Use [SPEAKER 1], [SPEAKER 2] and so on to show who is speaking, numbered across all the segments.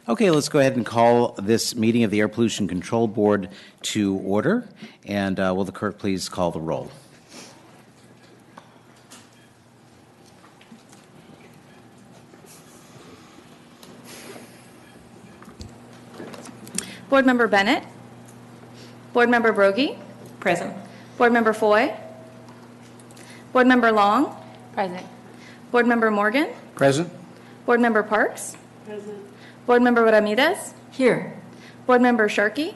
[SPEAKER 1] Okay, let's go ahead and call this meeting of the Air Pollution Control Board to order. And will the clerk please call the roll?
[SPEAKER 2] Board Member Bennett. Board Member Brogy.
[SPEAKER 3] Present.
[SPEAKER 2] Board Member Foy. Board Member Long.
[SPEAKER 3] Present.
[SPEAKER 2] Board Member Morgan.
[SPEAKER 4] Present.
[SPEAKER 2] Board Member Parks. Present. Board Member Ramirez.
[SPEAKER 3] Here.
[SPEAKER 2] Board Member Sharkey.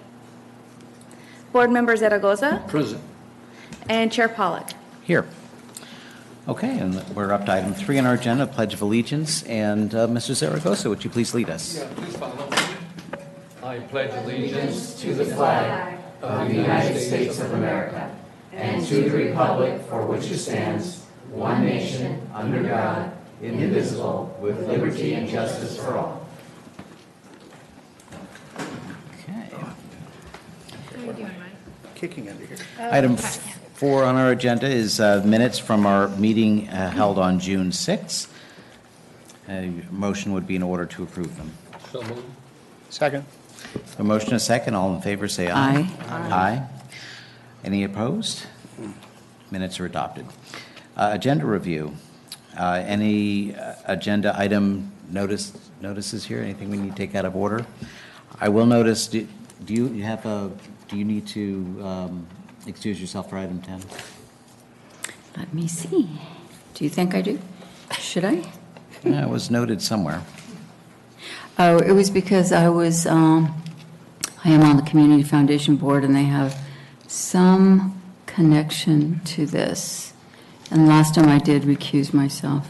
[SPEAKER 2] Board Member Zaragoza.
[SPEAKER 4] Present.
[SPEAKER 2] And Chair Pollack.
[SPEAKER 1] Here. Okay, and we're up to item 3 on our agenda, Pledge of Allegiance. And Mr. Zaragoza, would you please lead us?
[SPEAKER 5] Yeah, please follow me. I pledge allegiance to the flag of the United States of America and to the republic for which it stands, one nation, under God, indivisible, with liberty and justice for all.
[SPEAKER 1] Okay.
[SPEAKER 3] How are you doing, Mike?
[SPEAKER 4] Kicking under here.
[SPEAKER 1] Item 4 on our agenda is minutes from our meeting held on June 6th. A motion would be in order to approve them.
[SPEAKER 5] So moved.
[SPEAKER 4] Second.
[SPEAKER 1] A motion and a second. All in favor say aye. Aye. Any opposed? Minutes are adopted. Agenda review. Any agenda item notices here? Anything we need to take out of order? I will notice. Do you need to excuse yourself for item 10?
[SPEAKER 6] Let me see. Do you think I do? Should I?
[SPEAKER 1] It was noted somewhere.
[SPEAKER 6] Oh, it was because I am on the Community Foundation Board, and they have some connection to this. And last time I did recuse myself.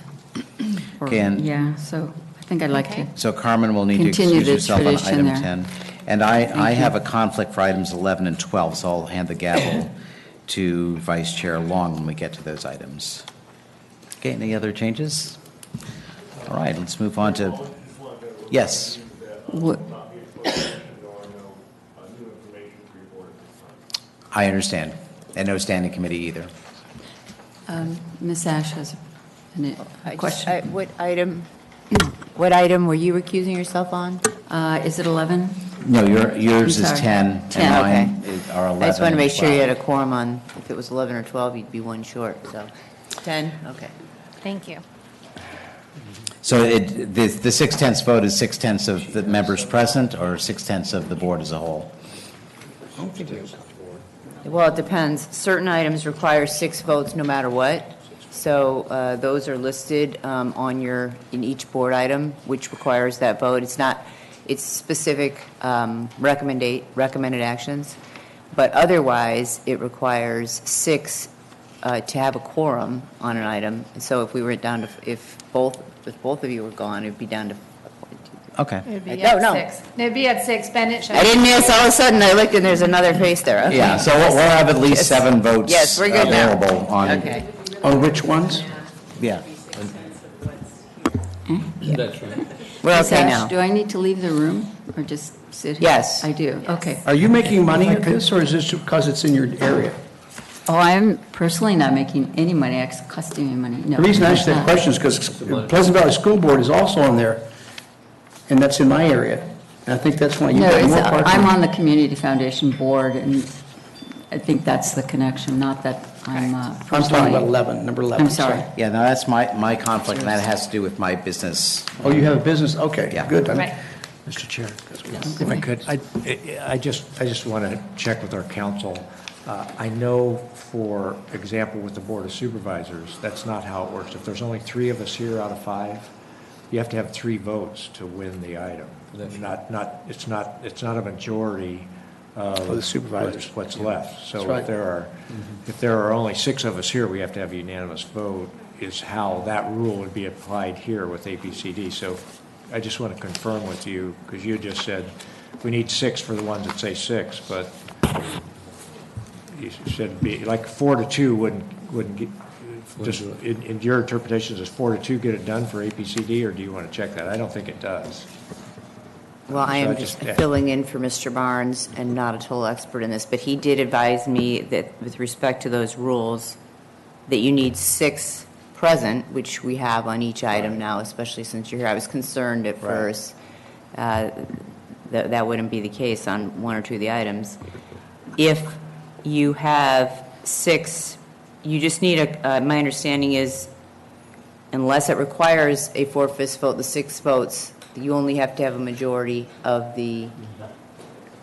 [SPEAKER 6] Yeah, so I think I'd like to.
[SPEAKER 1] So Carmen will need to
[SPEAKER 6] Continue
[SPEAKER 1] excuse
[SPEAKER 6] the
[SPEAKER 1] yourself on
[SPEAKER 6] tradition
[SPEAKER 1] item
[SPEAKER 6] there.
[SPEAKER 1] 10. And I have a conflict for items 11 and 12, so I'll hand the gavel to Vice Chair Long when we get to those items. Okay, any other changes? All right, let's move on to, yes.
[SPEAKER 6] What?
[SPEAKER 1] I understand. And no standing committee either.
[SPEAKER 6] Ms. Ash has a question.
[SPEAKER 3] What item were you recusing yourself on?
[SPEAKER 6] Is it 11?
[SPEAKER 1] No, yours
[SPEAKER 6] I'm
[SPEAKER 1] is
[SPEAKER 6] sorry.
[SPEAKER 1] 10,
[SPEAKER 6] 10,
[SPEAKER 1] and
[SPEAKER 3] okay.
[SPEAKER 1] mine are 11.
[SPEAKER 3] I just want to make
[SPEAKER 1] and
[SPEAKER 3] sure you
[SPEAKER 1] 12.
[SPEAKER 3] had a quorum on, if it was 11 or 12, you'd be one short, so 10, okay.
[SPEAKER 7] Thank you.
[SPEAKER 1] So the 6/10 vote is 6/10 of the members present, or 6/10 of the board as a whole?
[SPEAKER 3] Well, it depends. Certain items require 6 votes no matter what. So those are listed in each board item, which requires that vote. It's specific recommended actions, but otherwise it requires 6 to have a quorum on an item. So if we were down to, if both of you were gone, it'd be down to.
[SPEAKER 1] Okay.
[SPEAKER 7] It'd be
[SPEAKER 3] I
[SPEAKER 7] at
[SPEAKER 3] don't know.
[SPEAKER 7] 6. It'd be at 6. Bennett,
[SPEAKER 3] I didn't miss. All of a sudden, I looked and there's another face there. Okay.
[SPEAKER 1] Yeah, so we'll have at least 7 votes
[SPEAKER 3] Yes, we're good now.
[SPEAKER 1] available on.
[SPEAKER 3] Okay.
[SPEAKER 4] On which ones?
[SPEAKER 1] Yeah.
[SPEAKER 5] That's right.
[SPEAKER 3] We're
[SPEAKER 6] Ms.
[SPEAKER 3] okay
[SPEAKER 6] Ash,
[SPEAKER 3] now.
[SPEAKER 6] do I need to leave the room or just sit here?
[SPEAKER 3] Yes.
[SPEAKER 6] I do. Okay.
[SPEAKER 4] Are you making money at this, or is this because it's in your area?
[SPEAKER 6] Oh, I'm personally not making any money. It's costing me money. No.
[SPEAKER 4] The reason I asked
[SPEAKER 6] it's
[SPEAKER 4] that
[SPEAKER 6] not.
[SPEAKER 4] question is because Pleasant Valley School Board is also on there, and that's in my area. And I think that's why you
[SPEAKER 6] No,
[SPEAKER 4] got
[SPEAKER 6] it's,
[SPEAKER 4] more parking.
[SPEAKER 6] I'm on the Community Foundation Board, and I think that's the connection, not that I'm
[SPEAKER 4] I'm
[SPEAKER 6] personally.
[SPEAKER 4] talking about 11, number 11.
[SPEAKER 6] I'm sorry.
[SPEAKER 1] Yeah, no, that's my conflict, and that has to do with my business.
[SPEAKER 4] Oh, you have a business? Okay,
[SPEAKER 1] Yeah.
[SPEAKER 4] good.
[SPEAKER 7] Right.
[SPEAKER 8] Mr. Chair, if I could, I just want to check with our council. I know, for example, with the Board of Supervisors, that's not how it works. If there's only 3 of us here out of 5, you have to have 3 votes to win the item. It's not a majority of
[SPEAKER 4] For the supervisors.
[SPEAKER 8] what's left. So
[SPEAKER 4] That's right.
[SPEAKER 8] if there are only 6 of us here, we have to have a unanimous vote, is how that rule would be applied here with ABCD. So I just want to confirm with you, because you just said we need 6 for the ones that say 6, but you said like 4-2 wouldn't get, just in your interpretations, does 4-2 get it done for APCD, or do you want to check that? I don't think it does.
[SPEAKER 3] Well, I
[SPEAKER 8] So
[SPEAKER 3] am
[SPEAKER 8] I
[SPEAKER 3] just
[SPEAKER 8] just-
[SPEAKER 3] filling in for Mr. Barnes and not a total expert in this, but he did advise me that with respect to those rules, that you need 6 present, which we have on each item now, especially since you're here. I was concerned at first that wouldn't be the case on one or two of the items. If you have 6, you just need my understanding is, unless it requires a 4/5 vote, the 6 votes, you only have to have a majority of the,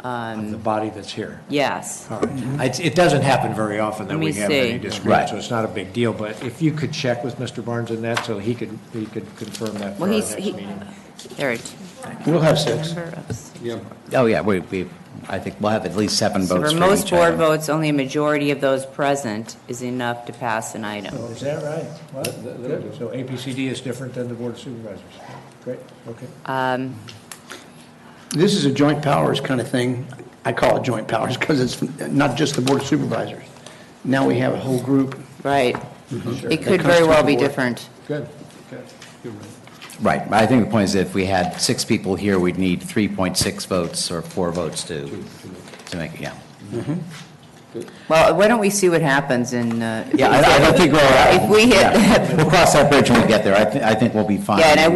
[SPEAKER 8] The body that's here.
[SPEAKER 3] yes.
[SPEAKER 8] All right. It doesn't happen very often that
[SPEAKER 3] Let
[SPEAKER 8] we
[SPEAKER 3] me
[SPEAKER 8] have any
[SPEAKER 3] see.
[SPEAKER 8] disagreement,
[SPEAKER 1] Right.
[SPEAKER 8] so it's not a big deal. But if you could check with Mr. Barnes on that, so he could confirm that for
[SPEAKER 3] Well,
[SPEAKER 8] our
[SPEAKER 3] he's,
[SPEAKER 8] next meeting.
[SPEAKER 3] there,
[SPEAKER 4] We'll have 6.
[SPEAKER 1] Oh, yeah, I think we'll have at least 7
[SPEAKER 3] so
[SPEAKER 1] votes
[SPEAKER 3] for
[SPEAKER 1] for
[SPEAKER 3] most
[SPEAKER 1] each
[SPEAKER 3] board
[SPEAKER 1] item.
[SPEAKER 3] votes, only a majority of those present is enough to pass an item.
[SPEAKER 8] Oh, is that right? Well, good. So APCD is different than the Board of Supervisors. Great, okay.
[SPEAKER 4] This is a joint powers kind of thing. I call it joint powers because it's not just the Board of Supervisors. Now we have a whole group.
[SPEAKER 3] Right.
[SPEAKER 8] Sure.
[SPEAKER 3] It could
[SPEAKER 4] That
[SPEAKER 3] very well
[SPEAKER 4] constitutes
[SPEAKER 3] be
[SPEAKER 4] the board.
[SPEAKER 3] different.
[SPEAKER 8] Good, good.
[SPEAKER 1] Right, I think the point is if we had 6 people here, we'd need 3.6 votes or 4 votes to make it, yeah.
[SPEAKER 3] Well, why don't we see what happens in,
[SPEAKER 1] Yeah, I don't think we'll.
[SPEAKER 3] If we hit-
[SPEAKER 1] Yeah, we'll cross that bridge when we get there. I think we'll be fine.
[SPEAKER 3] yeah, and I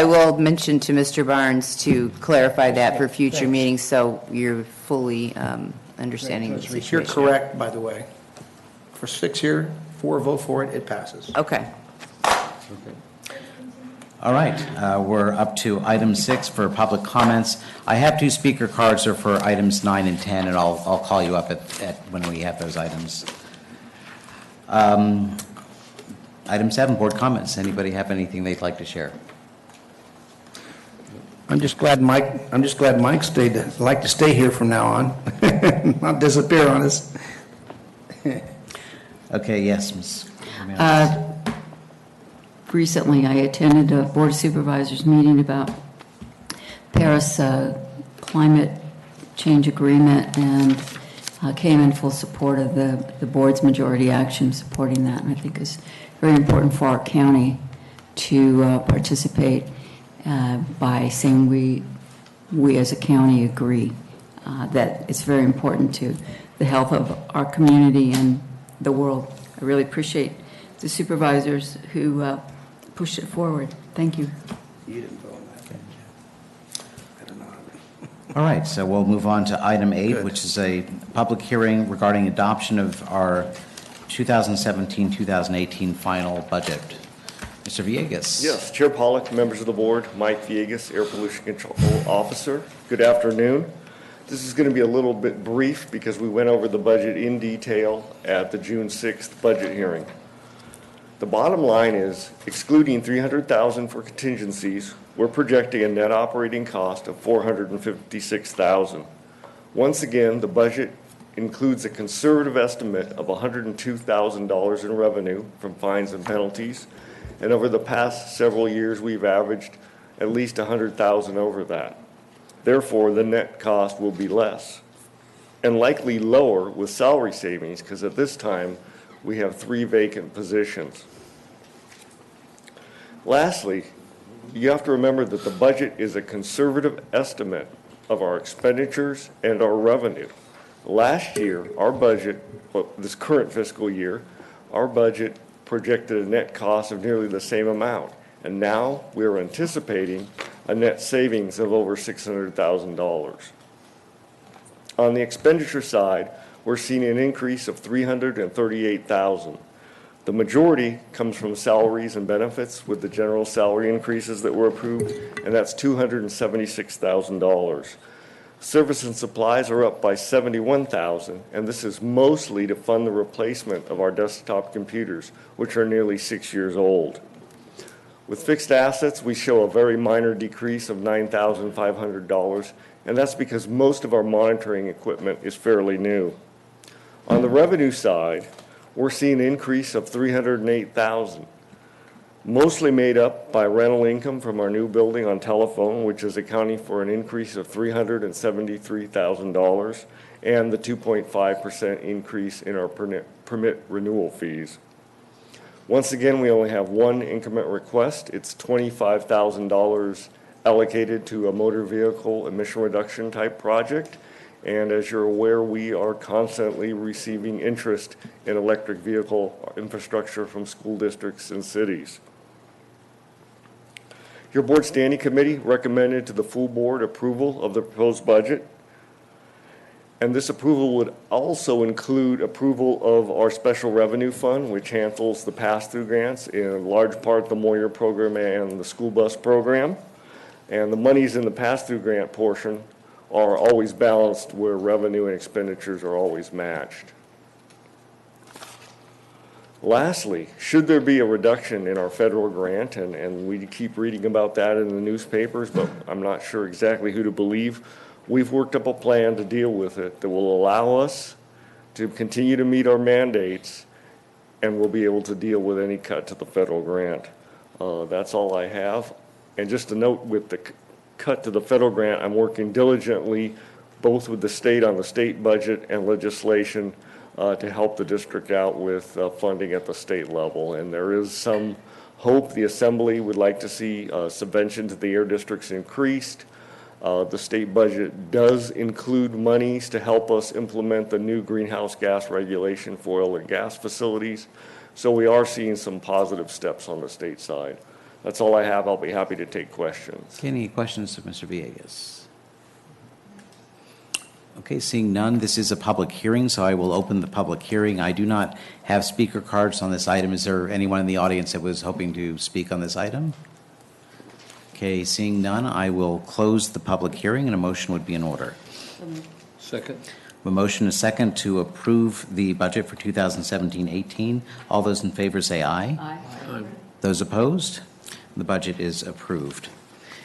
[SPEAKER 3] will mention to Mr. Barnes to clarify that for future meetings, so you're fully understanding the
[SPEAKER 8] Let's
[SPEAKER 3] situation.
[SPEAKER 4] You're correct, by the way. For 6 here, 4 vote for it, it passes.
[SPEAKER 3] Okay.
[SPEAKER 1] All right, we're up to item 6 for public comments. I have 2 speaker cards are for items 9 and 10, and I'll call you up at when we have those items. Item 7, board comments. Anybody have anything they'd like to share?
[SPEAKER 4] I'm just glad Mike like to stay here from now on, not disappear on us.
[SPEAKER 1] Okay, yes, Ms. Jimenez.
[SPEAKER 6] Recently, I attended a Board of Supervisors meeting about Paris climate change agreement and came in full support of the board's majority action supporting that. And I think it's very important for our county to participate by saying we as a county agree that it's very important to the health of our community and the world. I really appreciate the supervisors who push it forward. Thank you.
[SPEAKER 4] You didn't vote on that, did you? I don't know.
[SPEAKER 1] All right, so we'll move on to item 8,
[SPEAKER 4] Good.
[SPEAKER 1] which is a public hearing regarding adoption of our 2017-2018 final budget. Mr. Villegas?
[SPEAKER 9] Yes, Chair Pollak, members of the board, Mike Villegas, Air Pollution Control Officer. Good afternoon. This is going to be a little bit brief because we went over the budget in detail at the June 6th budget hearing. The bottom line is, excluding $300,000 for contingencies, we're projecting a net operating cost of $456,000. Once again, the budget includes a conservative estimate of $102,000 in revenue from fines and penalties, and over the past several years, we've averaged at least $100,000 over that. Therefore, the net cost will be less, and likely lower with salary savings, because at this time, we have 3 vacant positions. Lastly, you have to remember that the budget is a conservative estimate of our expenditures and our revenue. Last year, our budget, this current fiscal year, our budget projected a net cost of nearly the same amount, and now we're anticipating a net savings of over $600,000. On the expenditure side, we're seeing an increase of $338,000. The majority comes from salaries and benefits with the general salary increases that were approved, and that's $276,000. Service and supplies are up by $71,000, and this is mostly to fund the replacement of our desktop computers, which are nearly 6 years old. With fixed assets, we show a very minor decrease of $9,500, and that's because most of our monitoring equipment is fairly new. On the revenue side, we're seeing an increase of $308,000, mostly made up by rental income from our new building on telephone, which is accounting for an increase of $373,000, and the 2.5% increase in our permit renewal fees. Once again, we only have one increment request. It's $25,000 allocated to a motor vehicle emission reduction type project. And as you're aware, we are constantly receiving interest in electric vehicle infrastructure from school districts and cities. Your board standing committee recommended to the full board approval of the proposed budget. And this approval would also include approval of our special revenue fund, which handles the pass-through grants, in large part the Moyer program and the school bus program. And the monies in the pass-through grant portion are always balanced where revenue and expenditures are always matched. Lastly, should there be a reduction in our federal grant, and we keep reading about that in the newspapers, but I'm not sure exactly who to believe, we've worked up a plan to deal with it that will allow us to continue to meet our mandates, and we'll be able to deal with any cut to the federal grant. That's all I have. And just a note, with the cut to the federal grant, I'm working diligently both with the state on the state budget and legislation to help the district out with funding at the state level. And there is some hope the Assembly would like to see subvention to the air districts increased. The state budget does include monies to help us implement the new greenhouse gas regulation for oil and gas facilities. So we are seeing some positive steps on the state side. That's all I have. I'll be happy to take questions.
[SPEAKER 1] Okay, any questions of Mr. Villegas? Okay, seeing none, this is a public hearing, so I will open the public hearing. I do not have speaker cards on this item. Is there anyone in the audience that was hoping to speak on this item? Okay, seeing none, I will close the public hearing, and a motion would be in order.
[SPEAKER 5] Second.
[SPEAKER 1] A motion, a second, to approve the budget for 2017-18. All those in favor say aye.
[SPEAKER 5] Aye.
[SPEAKER 1] Those opposed? The budget is approved.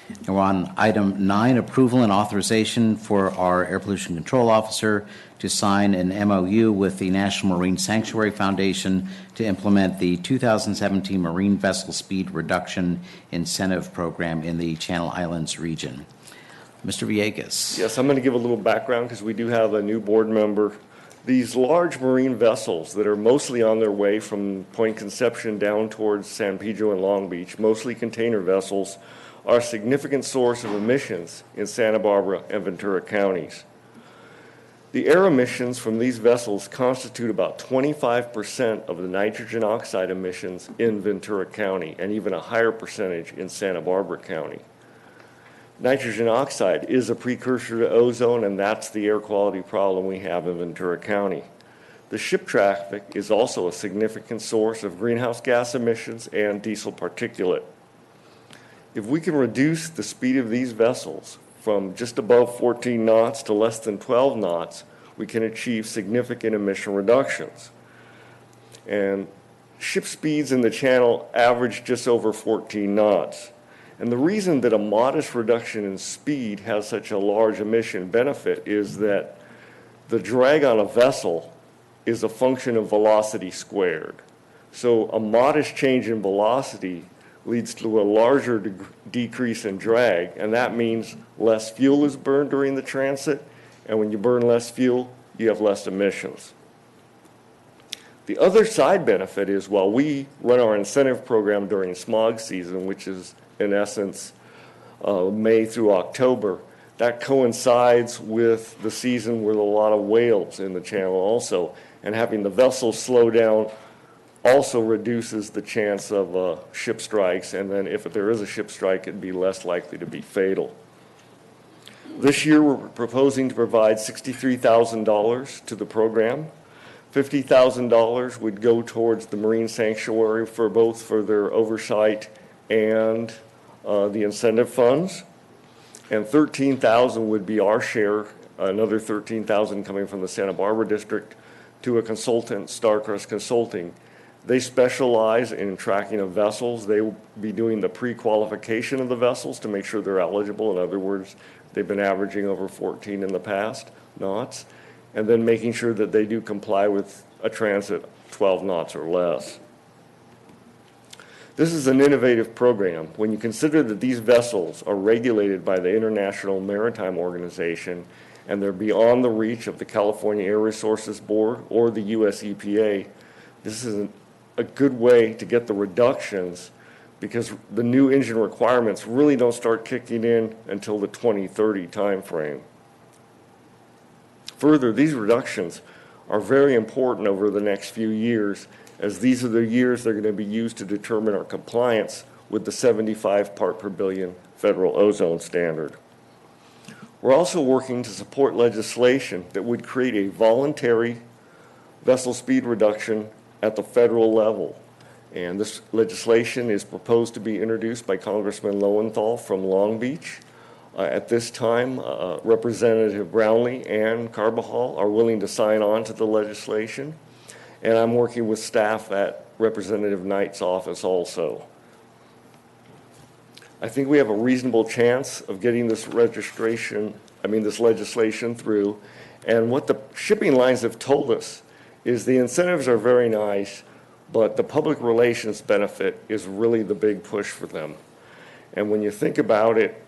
[SPEAKER 1] And we're on item 9, approval and authorization for our Air Pollution Control Officer to sign an MOU with the National Marine Sanctuary Foundation to implement the 2017 Marine Vessel Speed Reduction Incentive Program in the Channel Islands region. Mr. Villegas.
[SPEAKER 9] Yes, I'm going to give a little background because we do have a new board member. These large marine vessels that are mostly on their way from Point Conception down towards San Pedro and Long Beach, mostly container vessels, are a significant source of emissions in Santa Barbara and Ventura counties. The air emissions from these vessels constitute about 25% of the nitrogen oxide emissions in Ventura County, and even a higher percentage in Santa Barbara County. Nitrogen oxide is a precursor to ozone, and that's the air quality problem we have in Ventura County. The ship traffic is also a significant source of greenhouse gas emissions and diesel particulate. If we can reduce the speed of these vessels from just above 14 knots to less than 12 knots, we can achieve significant emission reductions. And ship speeds in the channel average just over 14 knots. And the reason that a modest reduction in speed has such a large emission benefit is that the drag on a vessel is a function of velocity squared. So a modest change in velocity leads to a larger decrease in drag, and that means less fuel is burned during the transit, and when you burn less fuel, you have less emissions. The other side benefit is, while we run our incentive program during smog season, which is in essence May through October, that coincides with the season with a lot of whales in the channel also, and having the vessels slow down also reduces the chance of ship strikes, and then if there is a ship strike, it'd be less likely to be fatal. This year, we're proposing to provide $63,000 to the program. $50,000 would go towards the Marine Sanctuary for their oversight and the incentive funds, and $13,000 would be our share, another $13,000 coming from the Santa Barbara District to a consultant, Starcrest Consulting. They specialize in tracking of vessels. They will be doing the pre-qualification of the vessels to make sure they're eligible. In other words, they've been averaging over 14 in the past knots, and then making sure that they do comply with a transit 12 knots or less. This is an innovative program. When you consider that these vessels are regulated by the International Maritime Organization and they're beyond the reach of the California Air Resources Board or the US EPA, this is a good way to get the reductions, because the new engine requirements really don't start kicking in until the 2030 timeframe. Further, these reductions are very important over the next few years, as these are the years they're going to be used to determine our compliance with the 75 part per billion federal ozone standard. We're also working to support legislation that would create a voluntary vessel speed reduction at the federal level. And this legislation is proposed to be introduced by Congressman Lowenthal from Long Beach. At this time, Representative Brownlee and Carbajal are willing to sign on to the legislation. And I'm working with staff at Representative Knight's office also. I think we have a reasonable chance of getting this legislation through. And what the shipping lines have told us is the incentives are very nice, but the public relations benefit is really the big push for them. And when you think about it,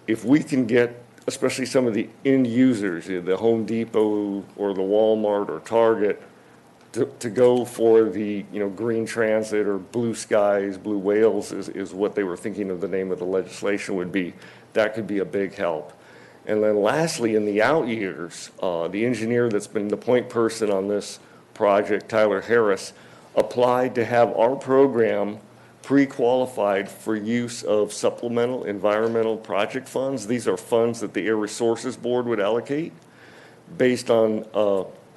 [SPEAKER 9] if we can get, especially some of the end users, the Home Depot or the Walmart or Target, to go for the green transit or blue skies, blue whales is what they were thinking of the name of the legislation would be, that could be a big help. And then lastly, in the out years, the engineer that's been the point person on this project, Tyler Harris, applied to have our program pre-qualified for use of supplemental environmental project funds. These are funds that the Air Resources Board would allocate based on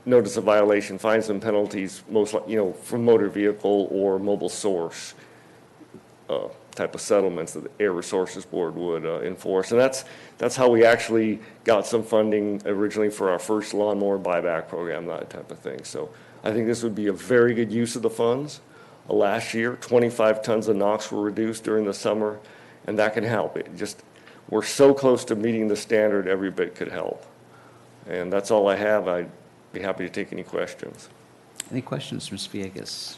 [SPEAKER 9] notice of violation, fines and penalties, most from motor vehicle or mobile source type of settlements that the Air Resources Board would enforce. And that's how we actually got some funding originally for our first lawnmower buyback program, that type of thing. So I think this would be a very good use of the funds. Last year, 25 tons of NOx were reduced during the summer, and that can help. We're so close to meeting the standard, every bit could help. And that's all I have. I'd be happy to take any questions.
[SPEAKER 1] Any questions, Ms. Villegas?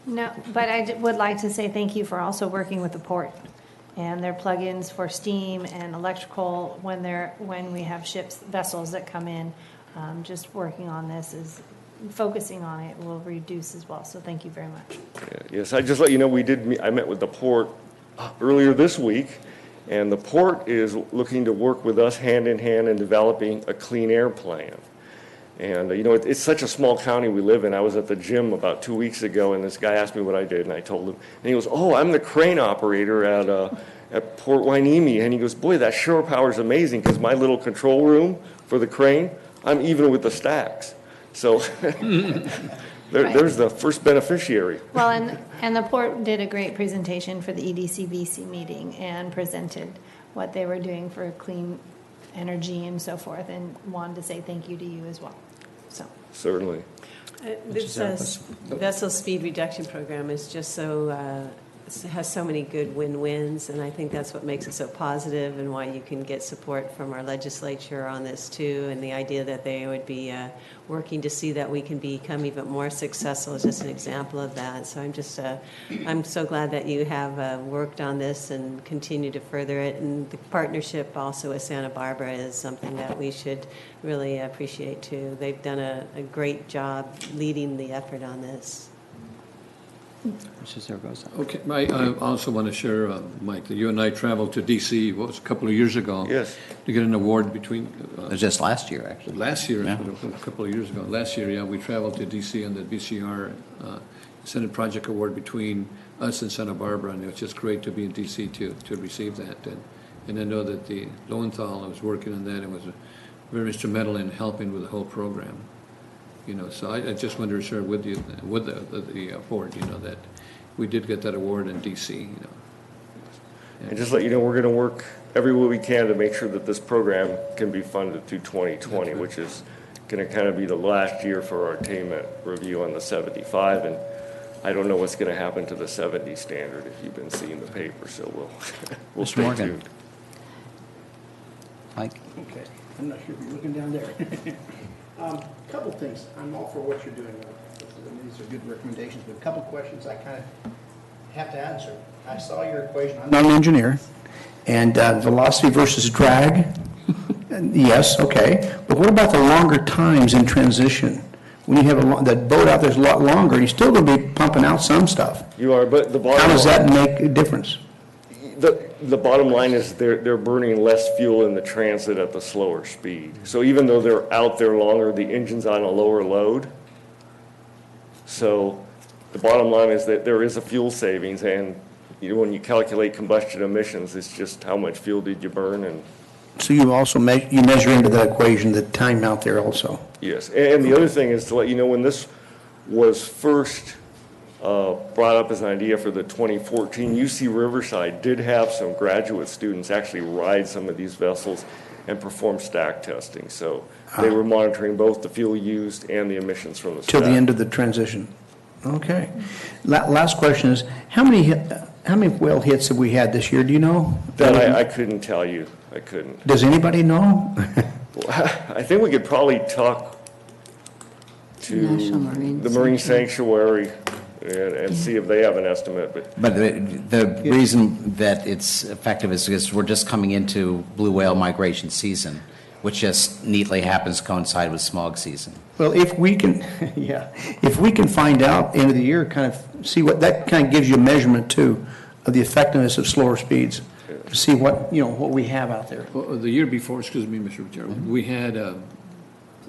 [SPEAKER 7] No, but I would like to say thank you for also working with the port and their plugins for steam and electrical when we have vessels that come in. Just working on this is focusing on it will reduce as well. So thank you very much.
[SPEAKER 9] Yes, I just let you know I met with the port earlier this week, and the port is looking to work with us hand in hand in developing a clean air plan. And it's such a small county we live in. I was at the gym about 2 weeks ago, and this guy asked me what I did, and I told him, and he goes, "Oh, I'm the crane operator at Port Hueneme." And he goes, "Boy, that shore power is amazing because my little control room for the crane, I'm even with the stacks." So there's the first beneficiary.
[SPEAKER 7] Well, and the port did a great presentation for the EDCBC meeting and presented what they were doing for clean energy and so forth, and wanted to say thank you to you as well. So
[SPEAKER 9] certainly.
[SPEAKER 10] This vessel speed reduction program is just has so many good win-wins, and I think that's what makes it so positive and why you can get support from our legislature on this too, and the idea that they would be working to see that we can become even more successful is just an example of that. So I'm so glad that you have worked on this and continue to further it, and the partnership also with Santa Barbara is something that we should really appreciate too. They've done a great job leading the effort on this.
[SPEAKER 1] Mr. Zaragoza.
[SPEAKER 11] Okay, I also want to share, Mike, that you and I traveled to D.C., a couple of years ago?
[SPEAKER 9] Yes.
[SPEAKER 11] To get an award between...
[SPEAKER 1] It was just last year, actually.
[SPEAKER 11] Last year,
[SPEAKER 1] Yeah.
[SPEAKER 11] a couple of years ago. Last year, yeah, we traveled to D.C. on the BCR Senate Project Award between us and Santa Barbara, and it was just great to be in D.C. to receive that. And I know that the Lowenthal was working on that and was very instrumental in helping with the whole program. So I just wanted to share with you, with the board, that we did get that award in D.C.,
[SPEAKER 9] And just let you know, we're going to work every way we can to make sure that this program can be funded through 2020, which is going to kind of be the last year for our attainment review on the 75. And I don't know what's going to happen to the 70 standard if you've been seeing the paper, so we'll
[SPEAKER 1] Mr.
[SPEAKER 9] stay
[SPEAKER 1] Morgan.
[SPEAKER 9] tuned.
[SPEAKER 1] Mike?
[SPEAKER 4] Okay, I'm not sure if you're looking down there. Couple things. I'm all for what you're doing. These are good recommendations, but a couple questions I kind of have to answer. I saw your equation. I'm not an engineer. And velocity versus drag, yes, okay. But what about the longer times in transition? When you have that boat out there's a lot longer, you're still going to be pumping out some stuff.
[SPEAKER 9] You are, but the bottom
[SPEAKER 4] How does
[SPEAKER 9] line-
[SPEAKER 4] that make a difference?
[SPEAKER 9] The bottom line is they're burning less fuel in the transit at the slower speed. So even though they're out there longer, the engine's on a lower load. So the bottom line is that there is a fuel savings, and when you calculate combustion emissions, it's just how much fuel did you burn, and
[SPEAKER 4] So you also you measure into that equation the time out there also.
[SPEAKER 9] yes. And the other thing is to let you know, when this was first brought up as an idea for the 2014, UC Riverside did have some graduate students actually ride some of these vessels and perform stack testing. So they were monitoring both the fuel used and the emissions from the stack.
[SPEAKER 4] Till the end of the transition. Okay. Last question is, how many well hits have we had this year? Do you know?
[SPEAKER 9] That I couldn't tell you. I couldn't.
[SPEAKER 4] Does anybody know?
[SPEAKER 9] I think we could probably talk to
[SPEAKER 6] National Marine
[SPEAKER 9] the Marine
[SPEAKER 6] Sanctuary.
[SPEAKER 9] Sanctuary and see if they have an estimate, but
[SPEAKER 1] But the reason that it's effective is because we're just coming into blue whale migration season, which just neatly happens to coincide with smog season.
[SPEAKER 4] Well, if we can, if we can find out end of the year, kind of see what, that kind of gives you a measurement too of the effectiveness of slower speeds, to see what, what we have out there.
[SPEAKER 11] Well, the year before, excuse me, Mr. Chairman, we had,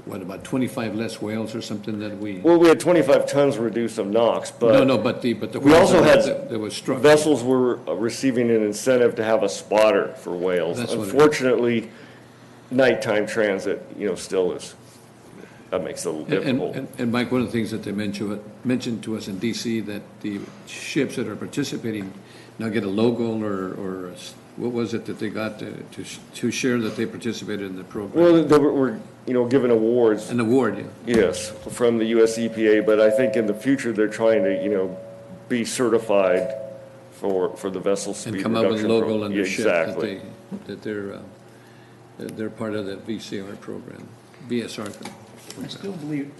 [SPEAKER 11] about 25 less whales or something that we...
[SPEAKER 9] well, we had 25 tons reduced of NOx, but
[SPEAKER 11] No, but the
[SPEAKER 9] we
[SPEAKER 11] whales
[SPEAKER 9] also had
[SPEAKER 11] that was struck.
[SPEAKER 9] vessels were receiving an incentive to have a spotter for whales.
[SPEAKER 11] That's what it is.
[SPEAKER 9] Unfortunately, nighttime transit, still is, that makes it a little difficult.
[SPEAKER 11] And Mike, one of the things that they mentioned to us in DC, that the ships that are participating now get a logo or what was it that they got to share that they participated in the program?
[SPEAKER 9] Well, they were, given awards.
[SPEAKER 11] An award, yeah.
[SPEAKER 9] Yes, from the US EPA, but I think in the future, they're trying to, be certified for the vessel speed
[SPEAKER 11] And
[SPEAKER 9] reduction.
[SPEAKER 11] come up with a logo on
[SPEAKER 9] Yeah,
[SPEAKER 11] their ship
[SPEAKER 9] exactly.
[SPEAKER 11] that they're part of the VCR program, VSR.
[SPEAKER 4] I still believe,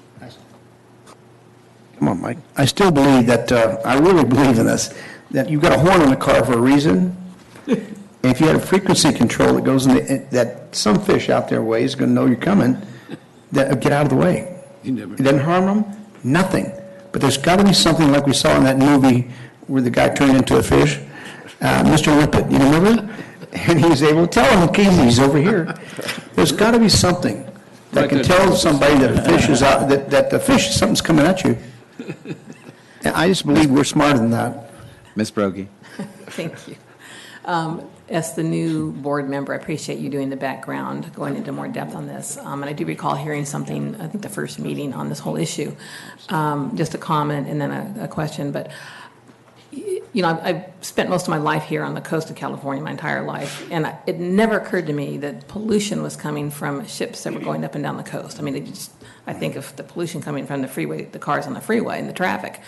[SPEAKER 4] come on, Mike. I still believe that, I really believe in this, that you've got a horn on the car for a reason. And if you had a frequency control that goes in, that some fish out there way is going to know you're coming, that get out of the way.
[SPEAKER 11] You never.
[SPEAKER 4] It doesn't harm them, nothing. But there's got to be something like we saw in that movie where the guy turned into a fish, Mr. Whippet, you remember? And he was able to tell him, okay, he's over here. There's got to be something that can tell somebody that the fish is out, that the fish, something's coming at you. And I just believe we're smarter than that.
[SPEAKER 1] Ms. Broggie?
[SPEAKER 12] Thank you. As the new board member, I appreciate you doing the background, going into more depth on this. And I do recall hearing something, I think the first meeting on this whole issue, just a comment and then a question. But, I've spent most of my life here on the coast of California, my entire life. And it never occurred to me that pollution was coming from ships that were going up and down the coast. I mean, I think of the pollution coming from the freeway, the cars on the freeway and the traffic.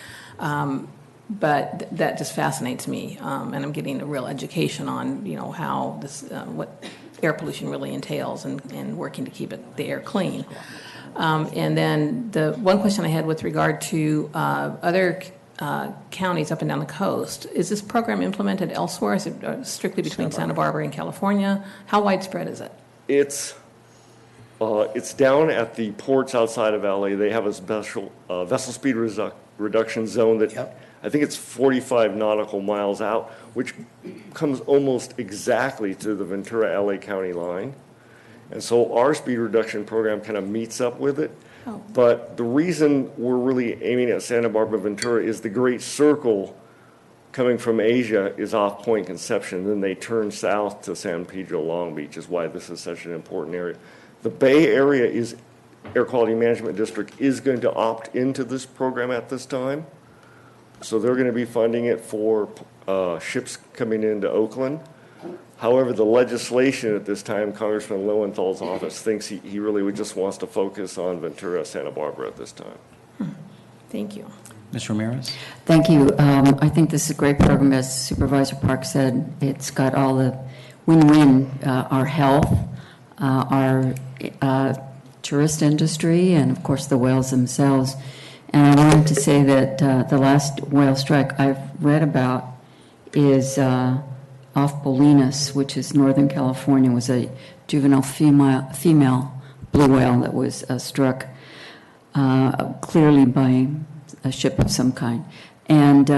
[SPEAKER 12] But that just fascinates me, and I'm getting a real education on, how this, what air pollution really entails, and working to keep the air clean. And then the one question I had with regard to other counties up and down the coast, is this program implemented elsewhere? Is it strictly between Santa Barbara and California? How widespread is it?
[SPEAKER 9] It's down at the ports outside of LA. They have a special vessel speed reduction zone that.
[SPEAKER 4] Yep.
[SPEAKER 9] I think it's 45 nautical miles out, which comes almost exactly to the Ventura-LA County line. And so our speed reduction program kind of meets up with it.
[SPEAKER 12] Oh.
[SPEAKER 9] But the reason we're really aiming at Santa Barbara Ventura is the Great Circle coming from Asia is off Point Conception. Then they turn south to San Pedro Long Beach, is why this is such an important area. The Bay Area Air Quality Management District is going to opt into this program at this time. So they're going to be funding it for ships coming into Oakland. However, the legislation at this time, Congressman Lowenthal's office thinks he really just wants to focus on Ventura, Santa Barbara at this time.
[SPEAKER 12] Thank you.
[SPEAKER 1] Ms. Ramirez?
[SPEAKER 6] Thank you. I think this is a great program. As Supervisor Park said, it's got all the win-win, our health, our tourist industry, and of course the whales themselves. And I wanted to say that the last whale strike I've read about is off Bolinas, which is Northern California, was a juvenile female blue whale that was struck clearly by a ship of some kind. And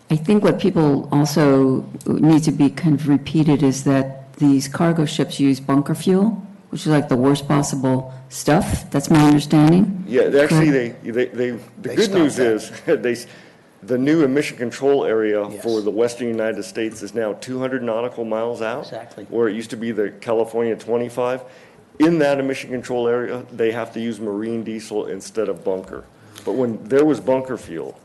[SPEAKER 6] I think what people also need to be kind of repeated is that these cargo ships use bunker fuel, which is like the worst possible stuff. That's my understanding.
[SPEAKER 9] Yeah, actually, the good news is The new emission control area
[SPEAKER 4] Yes.
[SPEAKER 9] for the western United States is now 200 nautical miles out.
[SPEAKER 4] Exactly.
[SPEAKER 9] Where it used to be the California 25. In that emission control area, they have to use marine diesel instead of bunker. But when there was bunker fuel,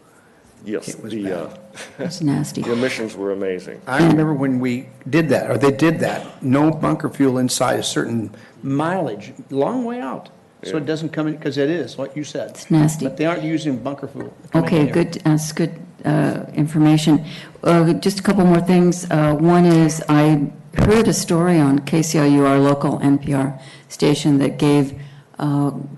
[SPEAKER 9] yes,
[SPEAKER 4] It was
[SPEAKER 9] the
[SPEAKER 4] bad.
[SPEAKER 6] It's nasty.
[SPEAKER 9] the emissions were amazing.
[SPEAKER 4] I remember when we did that, or they did that, no bunker fuel inside a certain mileage, long way out. So it doesn't come in, because it is, what you said.
[SPEAKER 6] It's nasty.
[SPEAKER 4] But they aren't using bunker fuel. coming
[SPEAKER 6] Okay,
[SPEAKER 4] in here.
[SPEAKER 6] good, that's good information. Just a couple more things. One is, I heard a story on KCLU, our local NPR station, that gave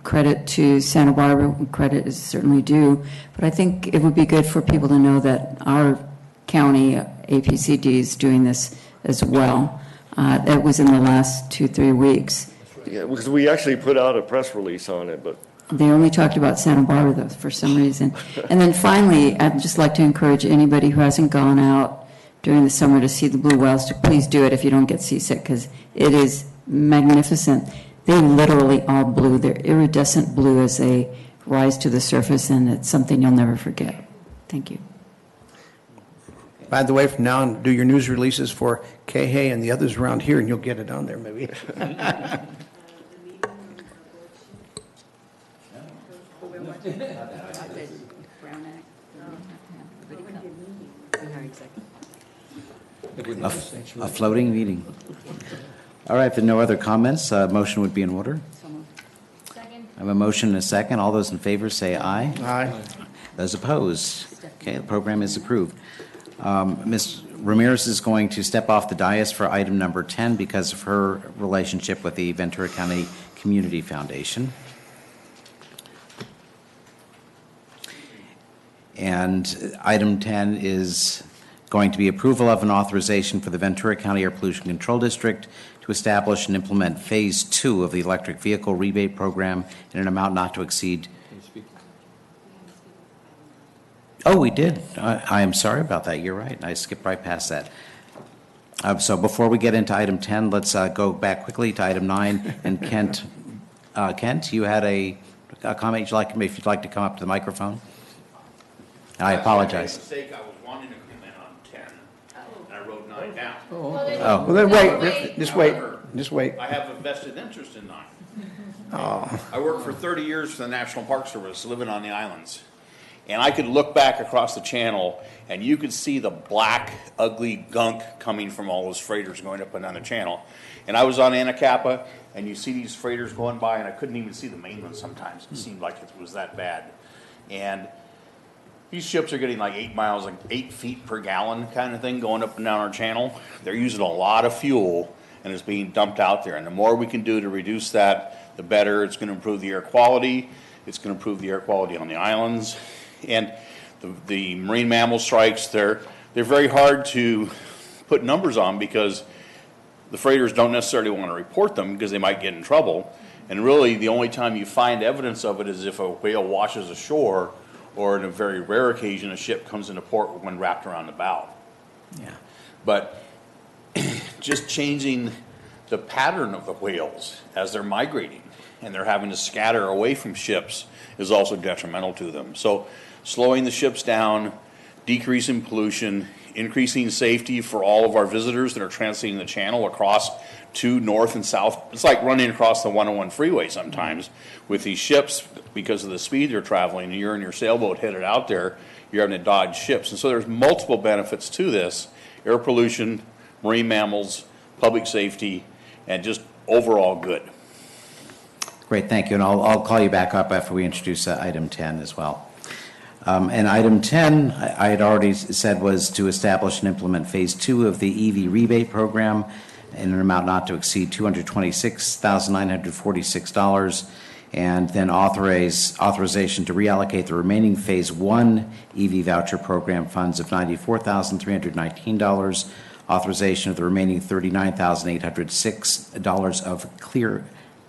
[SPEAKER 6] credit to Santa Barbara. Credit is certainly due, but I think it would be good for people to know that our county APCD is doing this as well. That was in the last 2-3 weeks.
[SPEAKER 9] Yeah, because we actually put out a press release on it, but
[SPEAKER 6] They only talked about Santa Barbara, though, for some reason. And then finally, I'd just like to encourage anybody who hasn't gone out during the summer to see the blue whales to please do it if you don't get seasick, because it is magnificent. They literally are blue. They're iridescent blue as they rise to the surface, and it's something you'll never forget. Thank you.
[SPEAKER 4] By the way, from now on, do your news releases for KHA and the others around here, and you'll get it on there, maybe.
[SPEAKER 1] A floating meeting. All right, if there are no other comments, motion would be in order. I have a motion and a second. All those in favor say aye.
[SPEAKER 4] Aye.
[SPEAKER 1] Those opposed? Okay, the program is approved. Ms. Ramirez is going to step off the dais for item number 10 because of her relationship with the Ventura County Community Foundation. And item 10 is going to be approval of an authorization for the Ventura County Air Pollution Control District to establish and implement Phase 2 of the electric vehicle rebate program in an amount not to exceed. Oh, we did. I am sorry about that. You're right. I skipped right past that. So before we get into item 10, let's go back quickly to item 9. And Kent, you had a comment if you'd like to come up to the microphone. I apologize.
[SPEAKER 13] Mistake. I was wanting to comment on 10, and I wrote 9 down.
[SPEAKER 1] Oh.
[SPEAKER 4] Well, then wait, just wait, just wait.
[SPEAKER 13] I have a vested interest in 9.
[SPEAKER 4] Oh.
[SPEAKER 13] I worked for 30 years for the National Park Service, living on the islands. And I could look back across the channel, and you could see the black, ugly gunk coming from all those freighters going up and down the channel. And I was on Anacapa, and you see these freighters going by, and I couldn't even see the mainland sometimes. It seemed like it was that bad. And these ships are getting like 8 miles, like 8 feet per gallon kind of thing going up and down our channel. They're using a lot of fuel, and it's being dumped out there. And the more we can do to reduce that, the better. It's going to improve the air quality. It's going to improve the air quality on the islands. And the marine mammal strikes, they're very hard to put numbers on because the freighters don't necessarily want to report them because they might get in trouble. And really, the only time you find evidence of it is if a whale washes ashore, or in a very rare occasion, a ship comes into port when wrapped around the bow.
[SPEAKER 1] Yeah.
[SPEAKER 13] But just changing the pattern of the whales as they're migrating and they're having to scatter away from ships is also detrimental to them. So slowing the ships down, decreasing pollution, increasing safety for all of our visitors that are transiting the channel across to north and south. It's like running across the 101 freeway sometimes with these ships because of the speed they're traveling, and you're in your sailboat headed out there, you're having to dodge ships. And so there's multiple benefits to this: air pollution, marine mammals, public safety, and just overall good.
[SPEAKER 1] Great, thank you. And I'll call you back up after we introduce item 10 as well. And item 10, I had already said, was to establish and implement Phase 2 of the EV rebate program in an amount not to exceed $226,946, and then authorization to reallocate the remaining Phase 1 EV voucher program funds of $94,319, authorization of the remaining $39,806 of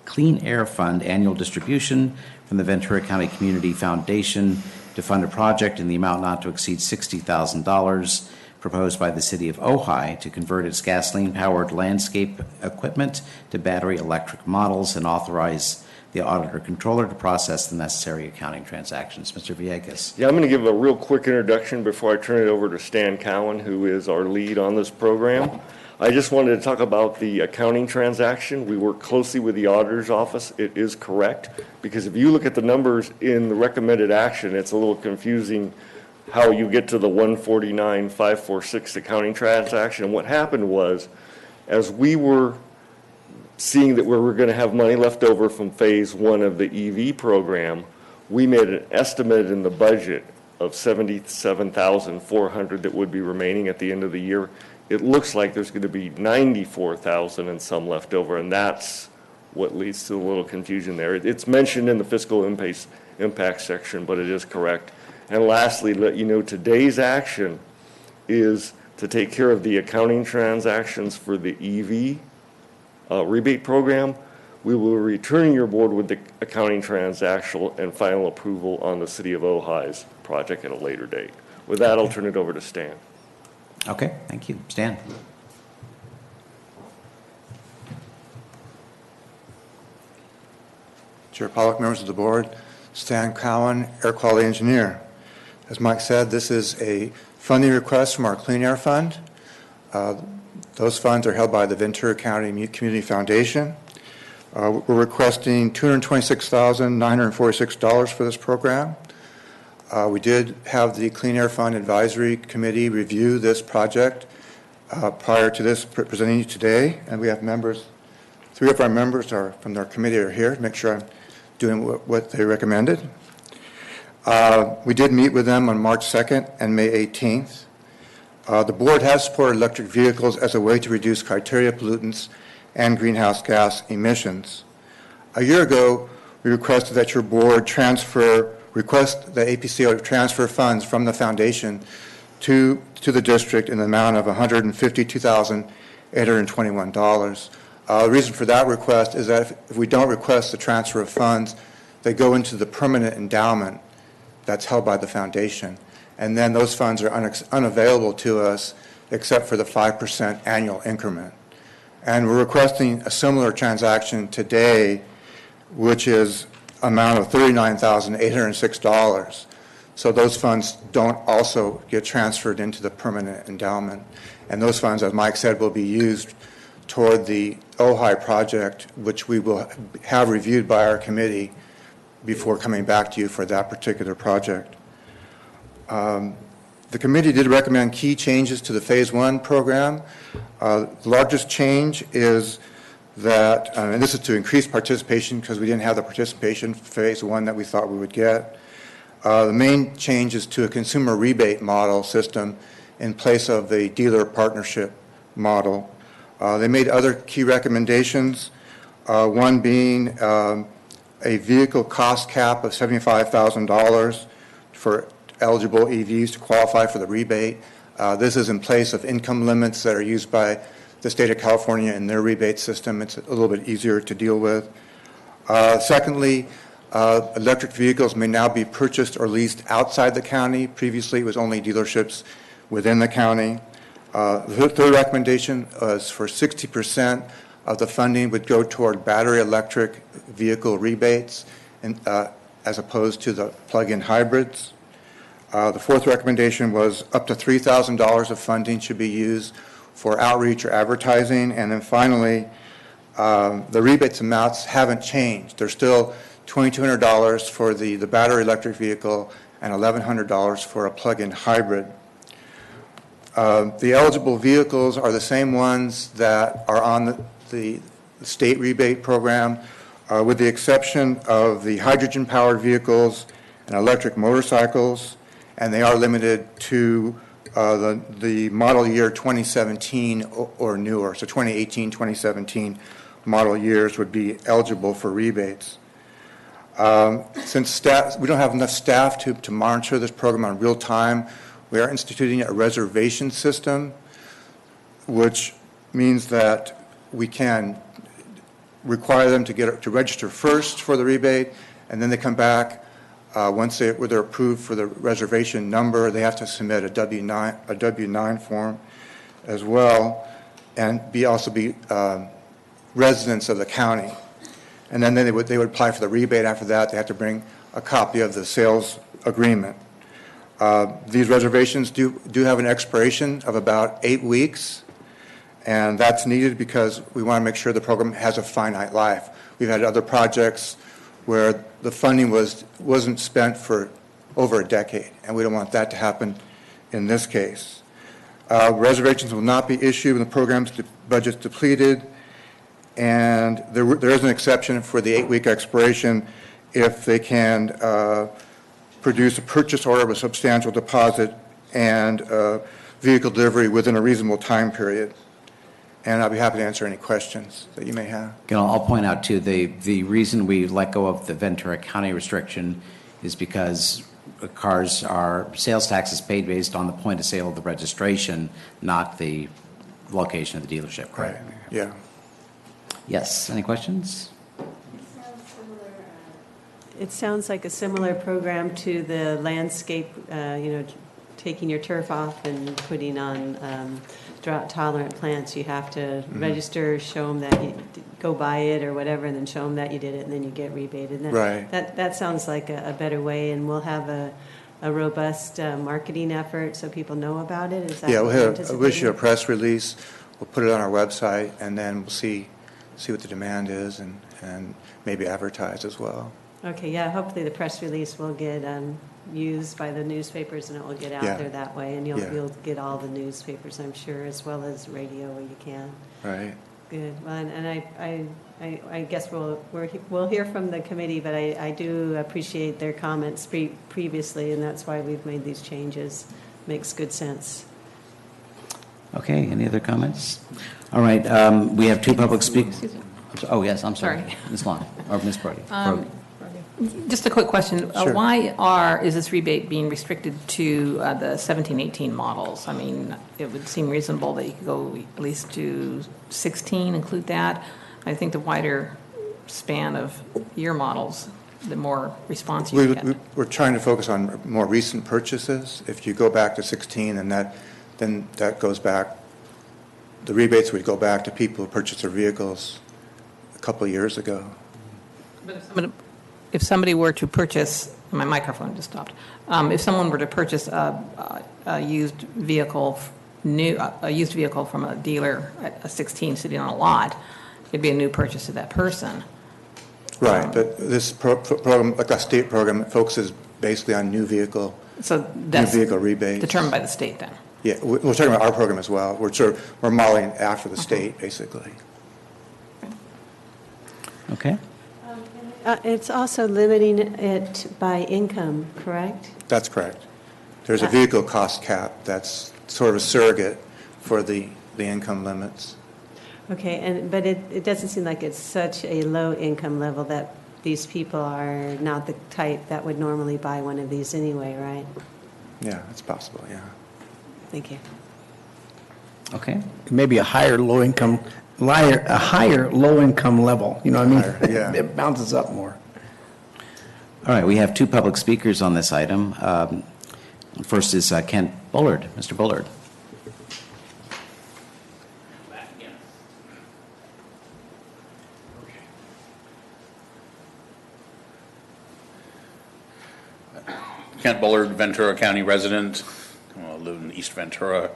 [SPEAKER 1] Clean Air Fund annual distribution from the Ventura County Community Foundation to fund a project in the amount not to exceed $60,000 proposed by the City of Ojai to convert its gasoline-powered landscape equipment to battery electric models, and authorize the auditor controller to process the necessary accounting transactions. Mr. Villegas.
[SPEAKER 9] Yeah, I'm going to give a real quick introduction before I turn it over to Stan Cowan, who is our lead on this program. I just wanted to talk about the accounting transaction. We work closely with the auditor's office. It is correct, because if you look at the numbers in the recommended action, it's a little confusing how you get to the 149,546 accounting transaction. And what happened was, as we were seeing that we were going to have money left over from phase one of the EV program, we made an estimate in the budget of $77,400 that would be remaining at the end of the year. It looks like there's going to be $94,000 and some left over, and that's what leads to a little confusion there. It's mentioned in the fiscal impact section, but it is correct. And lastly, let you know today's action is to take care of the accounting transactions for the EV rebate program. We will return your board with the accounting transactional and final approval on the City of Ojai's project at a later date. With that, I'll turn it over to Stan.
[SPEAKER 1] Okay, thank you. Stan.
[SPEAKER 14] Chair Pollock, members of the board, Stan Cowan, Air Quality Engineer. As Mike said, this is a funding request from our Clean Air Fund. Those funds are held by the Ventura County Community Foundation. We're requesting $226,946 for this program. We did have the Clean Air Fund Advisory Committee review this project prior to this presenting you today, and we have members, 3 of our members are from their committee are here to make sure I'm doing what they recommended. We did meet with them on March 2nd and May 18th. The board has supported electric vehicles as a way to reduce criteria pollutants and greenhouse gas emissions. A year ago, we requested that your board request the APCO to transfer funds from the foundation to the district in the amount of $152,821. The reason for that request is that if we don't request the transfer of funds, they go into the permanent endowment that's held by the foundation. And then those funds are unavailable to us except for the 5% annual increment. And we're requesting a similar transaction today, which is amount of $39,806. So those funds don't also get transferred into the permanent endowment. And those funds, as Mike said, will be used toward the Ojai project, which we will have reviewed by our committee before coming back to you for that particular project. The committee did recommend key changes to the Phase 1 program. The largest change is that, and this is to increase participation because we didn't have the participation Phase 1 that we thought we would get. The main change is to a consumer rebate model system in place of the dealer partnership model. They made other key recommendations, one being a vehicle cost cap of $75,000 for eligible EVs to qualify for the rebate. This is in place of income limits that are used by the state of California in their rebate system. It's a little bit easier to deal with. Secondly, electric vehicles may now be purchased or leased outside the county. Previously, it was only dealerships within the county. The third recommendation was for 60% of the funding would go toward battery electric vehicle rebates as opposed to the plug-in hybrids. The fourth recommendation was up to $3,000 of funding should be used for outreach or advertising. And then finally, the rebates amounts haven't changed. They're still $2,200 for the battery electric vehicle and $1,100 for a plug-in hybrid. The eligible vehicles are the same ones that are on the state rebate program, with the exception of the hydrogen-powered vehicles and electric motorcycles, and they are limited to the model year 2017 or newer. So 2018, 2017 model years would be eligible for rebates. Since we don't have enough staff to monitor this program on real time, we are instituting a reservation system, which means that we can require them to register first for the rebate, and then they come back. Once they're approved for the reservation number, they have to submit a W-9 form as well, and also be residents of the county. and then they would apply for the rebate. After that, they have to bring a copy of the sales agreement. These reservations do have an expiration of about 8 weeks, and that's needed because we want to make sure the program has a finite life. We've had other projects where the funding wasn't spent for over a decade, and we don't want that to happen in this case. Reservations will not be issued when the program's budget's depleted, and there is an exception for the 8-week expiration if they can produce a purchase order with substantial deposit and vehicle delivery within a reasonable time period. And I'll be happy to answer any questions that you may have.
[SPEAKER 1] Again, I'll point out too, the reason we let go of the Ventura County restriction is because sales tax is paid based on the point of sale of the registration, not the location of the dealership, correct?
[SPEAKER 14] Right, yeah.
[SPEAKER 1] Yes, any questions?
[SPEAKER 10] It sounds like a similar program to the landscape, taking your turf off and putting on drought-tolerant plants. You have to register, show them that you go buy it or whatever, and then show them that you did it, and then you get rebated. And
[SPEAKER 14] Right.
[SPEAKER 10] That sounds like a better way, and we'll have a robust marketing effort so people know about it. Is that
[SPEAKER 14] Yeah,
[SPEAKER 10] what
[SPEAKER 14] we'll
[SPEAKER 10] you're
[SPEAKER 14] issue a
[SPEAKER 10] anticipating?
[SPEAKER 14] press release. We'll put it on our website, and then we'll see what the demand is and maybe advertise as well.
[SPEAKER 10] Okay, yeah, hopefully the press release will get used by the newspapers and it will get out
[SPEAKER 14] Yeah.
[SPEAKER 10] there that way. And
[SPEAKER 14] Yeah.
[SPEAKER 10] you'll get all the newspapers, I'm sure, as well as radio where you can.
[SPEAKER 14] Right.
[SPEAKER 10] Good. Well, and I guess we'll hear from the committee, but I do appreciate their comments previously, and that's why we've made these changes. Makes good sense.
[SPEAKER 1] Okay, any other comments? All right, we have two public speakers. Oh, yes, I'm sorry.
[SPEAKER 12] Sorry.
[SPEAKER 1] Ms. Long, or Ms. Brody.
[SPEAKER 12] Just a quick question.
[SPEAKER 14] Sure.
[SPEAKER 12] Why is this rebate being restricted to the 17, 18 models? I mean, it would seem reasonable that you could go at least to 16, include that. I think the wider span of year models, the more response you get.
[SPEAKER 14] We're trying to focus on more recent purchases. If you go back to 16, then that goes back, the rebates would go back to people who purchased their vehicles a couple of years ago.
[SPEAKER 12] But if somebody were to purchase, my microphone just stopped. If someone were to purchase a used vehicle, a used vehicle from a dealer at a 16 sitting on a lot, it'd be a new purchase to that person.
[SPEAKER 14] Right, but this program, like a state program, it focuses basically on new vehicle rebates.
[SPEAKER 12] Determined by the state then.
[SPEAKER 14] Yeah, we're talking about our program as well. We're modeling after the state, basically.
[SPEAKER 1] Okay.
[SPEAKER 10] It's also limiting it by income, correct?
[SPEAKER 14] That's correct. There's a vehicle cost cap that's sort of a surrogate for the income limits.
[SPEAKER 10] Okay, but it doesn't seem like it's such a low income level that these people are not the type that would normally buy one of these anyway, right?
[SPEAKER 14] Yeah, it's possible, yeah.
[SPEAKER 10] Thank you.
[SPEAKER 1] Okay.
[SPEAKER 4] Maybe a higher low-income level, you know what I mean?
[SPEAKER 14] Higher, yeah.
[SPEAKER 4] It bounces up more.
[SPEAKER 1] All right, we have two public speakers on this item. First is Kent Bullard. Mr. Bullard.
[SPEAKER 13] Kent Bullard, Ventura County resident, live in East Ventura,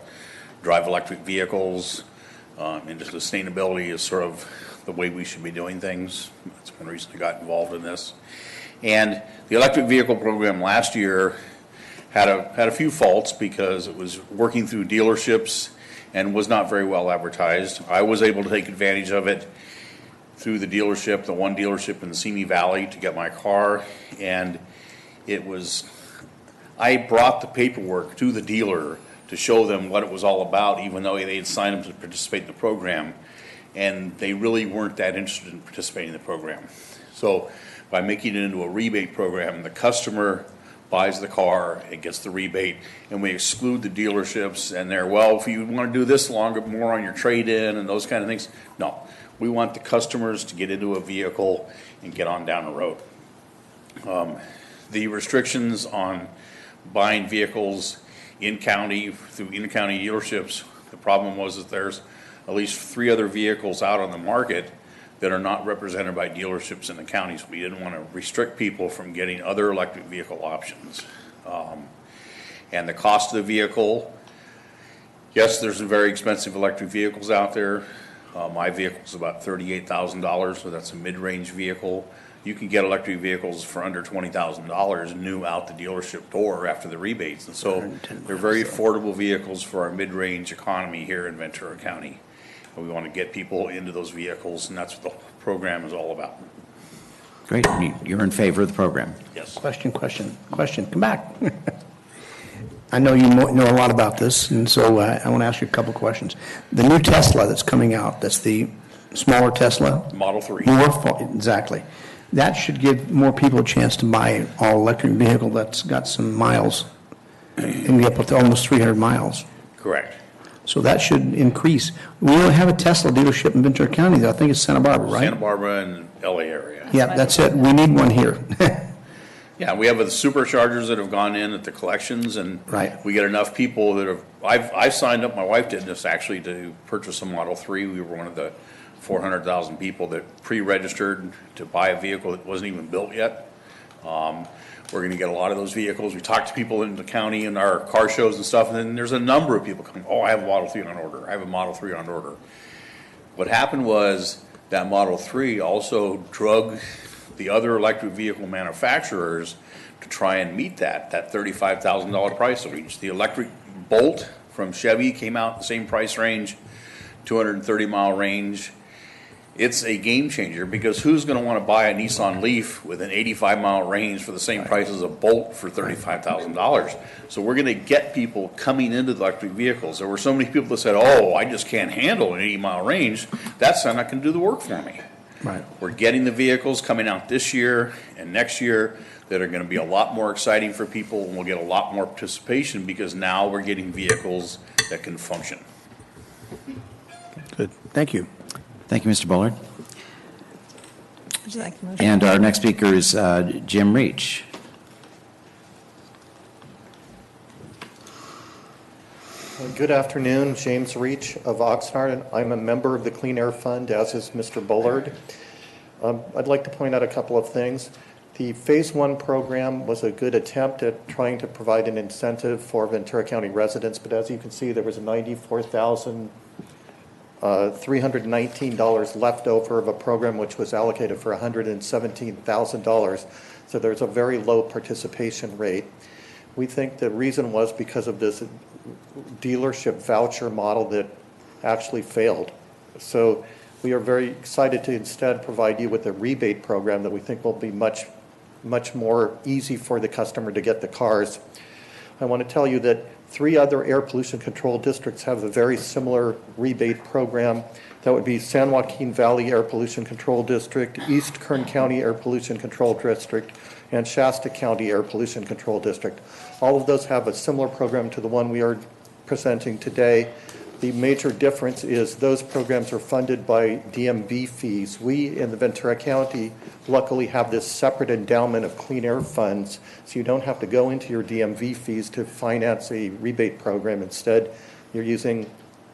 [SPEAKER 13] drive electric vehicles, and sustainability is sort of the way we should be doing things. That's one reason I got involved in this. And the electric vehicle program last year had a few faults because it was working through dealerships and was not very well advertised. I was able to take advantage of it through the dealership, the one dealership in the Simi Valley, to get my car, and I brought the paperwork to the dealer to show them what it was all about, even though they had signed up to participate in the program, and they really weren't that interested in participating in the program. So by making it into a rebate program, the customer buys the car, it gets the rebate, and we exclude the dealerships, and they're, well, if you want to do this more on your trade-in and those kind of things. No, we want the customers to get into a vehicle and get on down the road. The restrictions on buying vehicles in-county through in-county dealerships, the problem was that there's at least 3 other vehicles out on the market that are not represented by dealerships in the counties. We didn't want to restrict people from getting other electric vehicle options. And the cost of the vehicle, yes, there's some very expensive electric vehicles out there. My vehicle's about $38,000, so that's a mid-range vehicle. You can get electric vehicles for under $20,000 new out the dealership door after the rebates. And so they're very affordable vehicles for our mid-range economy here in Ventura County. And we want to get people into those vehicles, and that's what the program is all about.
[SPEAKER 1] Great. You're in favor of the program?
[SPEAKER 13] Yes.
[SPEAKER 4] Question, come back. I know you know a lot about this, and so I want to ask you a couple questions. The new Tesla that's coming out, that's the smaller Tesla?
[SPEAKER 13] Model 3.
[SPEAKER 4] Exactly. That should give more people a chance to buy an all-electric vehicle that's got some miles, and get up to almost 300 miles.
[SPEAKER 13] Correct.
[SPEAKER 4] So that should increase. We don't have a Tesla dealership in Ventura County, though. I think it's Santa Barbara, right?
[SPEAKER 13] Santa Barbara and LA area.
[SPEAKER 4] Yeah, that's it. We need one here.
[SPEAKER 13] Yeah, we have the superchargers that have gone in at the collections, and
[SPEAKER 4] Right.
[SPEAKER 13] we get enough people that have, I've signed up, my wife did this actually, to purchase a Model 3. We were one of the 400,000 people that pre-registered to buy a vehicle that wasn't even built yet. We're going to get a lot of those vehicles. We talk to people in the county and our car shows and stuff, and then there's a number of people coming, oh, I have a Model 3 on order. I have a Model 3 on order. What happened was that Model 3 also drug the other electric vehicle manufacturers to try and meet that $35,000 price range. The electric Bolt from Chevy came out the same price range, 230-mile range. It's a game changer because who's going to want to buy a Nissan Leaf with an 85-mile range for the same price as a Bolt for $35,000? So we're going to get people coming into the electric vehicles. There were so many people that said, oh, I just can't handle an 80-mile range. That's not going to do the work for me.
[SPEAKER 4] Right.
[SPEAKER 13] We're getting the vehicles coming out this year and next year that are going to be a lot more exciting for people, and we'll get a lot more participation because now we're getting vehicles that can function.
[SPEAKER 4] Good. Thank you.
[SPEAKER 1] Thank you, Mr. Bullard.
[SPEAKER 7] Would you like the motion?
[SPEAKER 1] And our next speaker is Jim Reach.
[SPEAKER 15] Good afternoon, James Reach of Oxnard, and I'm a member of the Clean Air Fund, as is Mr. Bullard. I'd like to point out a couple of things. The Phase 1 program was a good attempt at trying to provide an incentive for Ventura County residents, but as you can see, there was $94,319 left over of a program which was allocated for $117,000, so there's a very low participation rate. We think the reason was because of this dealership voucher model that actually failed. So we are very excited to instead provide you with a rebate program that we think will be much more easy for the customer to get the cars. I want to tell you that 3 other air pollution control districts have a very similar rebate program. That would be San Joaquin Valley Air Pollution Control District, East Kern County Air Pollution Control District, and Shasta County Air Pollution Control District. All of those have a similar program to the one we are presenting today. The major difference is those programs are funded by DMV fees. We in the Ventura County luckily have this separate endowment of clean air funds, so you don't have to go into your DMV fees to finance a rebate program. Instead, you're using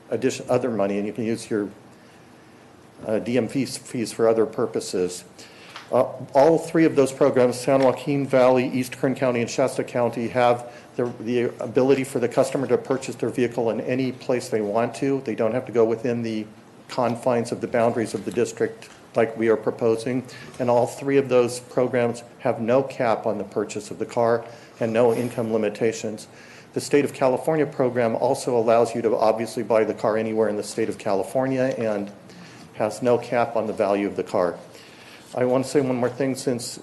[SPEAKER 15] other money, and you can use your DMV fees for other purposes. All 3 of those programs, San Joaquin Valley, East Kern County, and Shasta County, have the ability for the customer to purchase their vehicle in any place they want to. They don't have to go within the confines of the boundaries of the district like we are proposing. And all 3 of those programs have no cap on the purchase of the car and no income limitations. The State of California program also allows you to obviously buy the car anywhere in the state of California and has no cap on the value of the car. I want to say one more thing since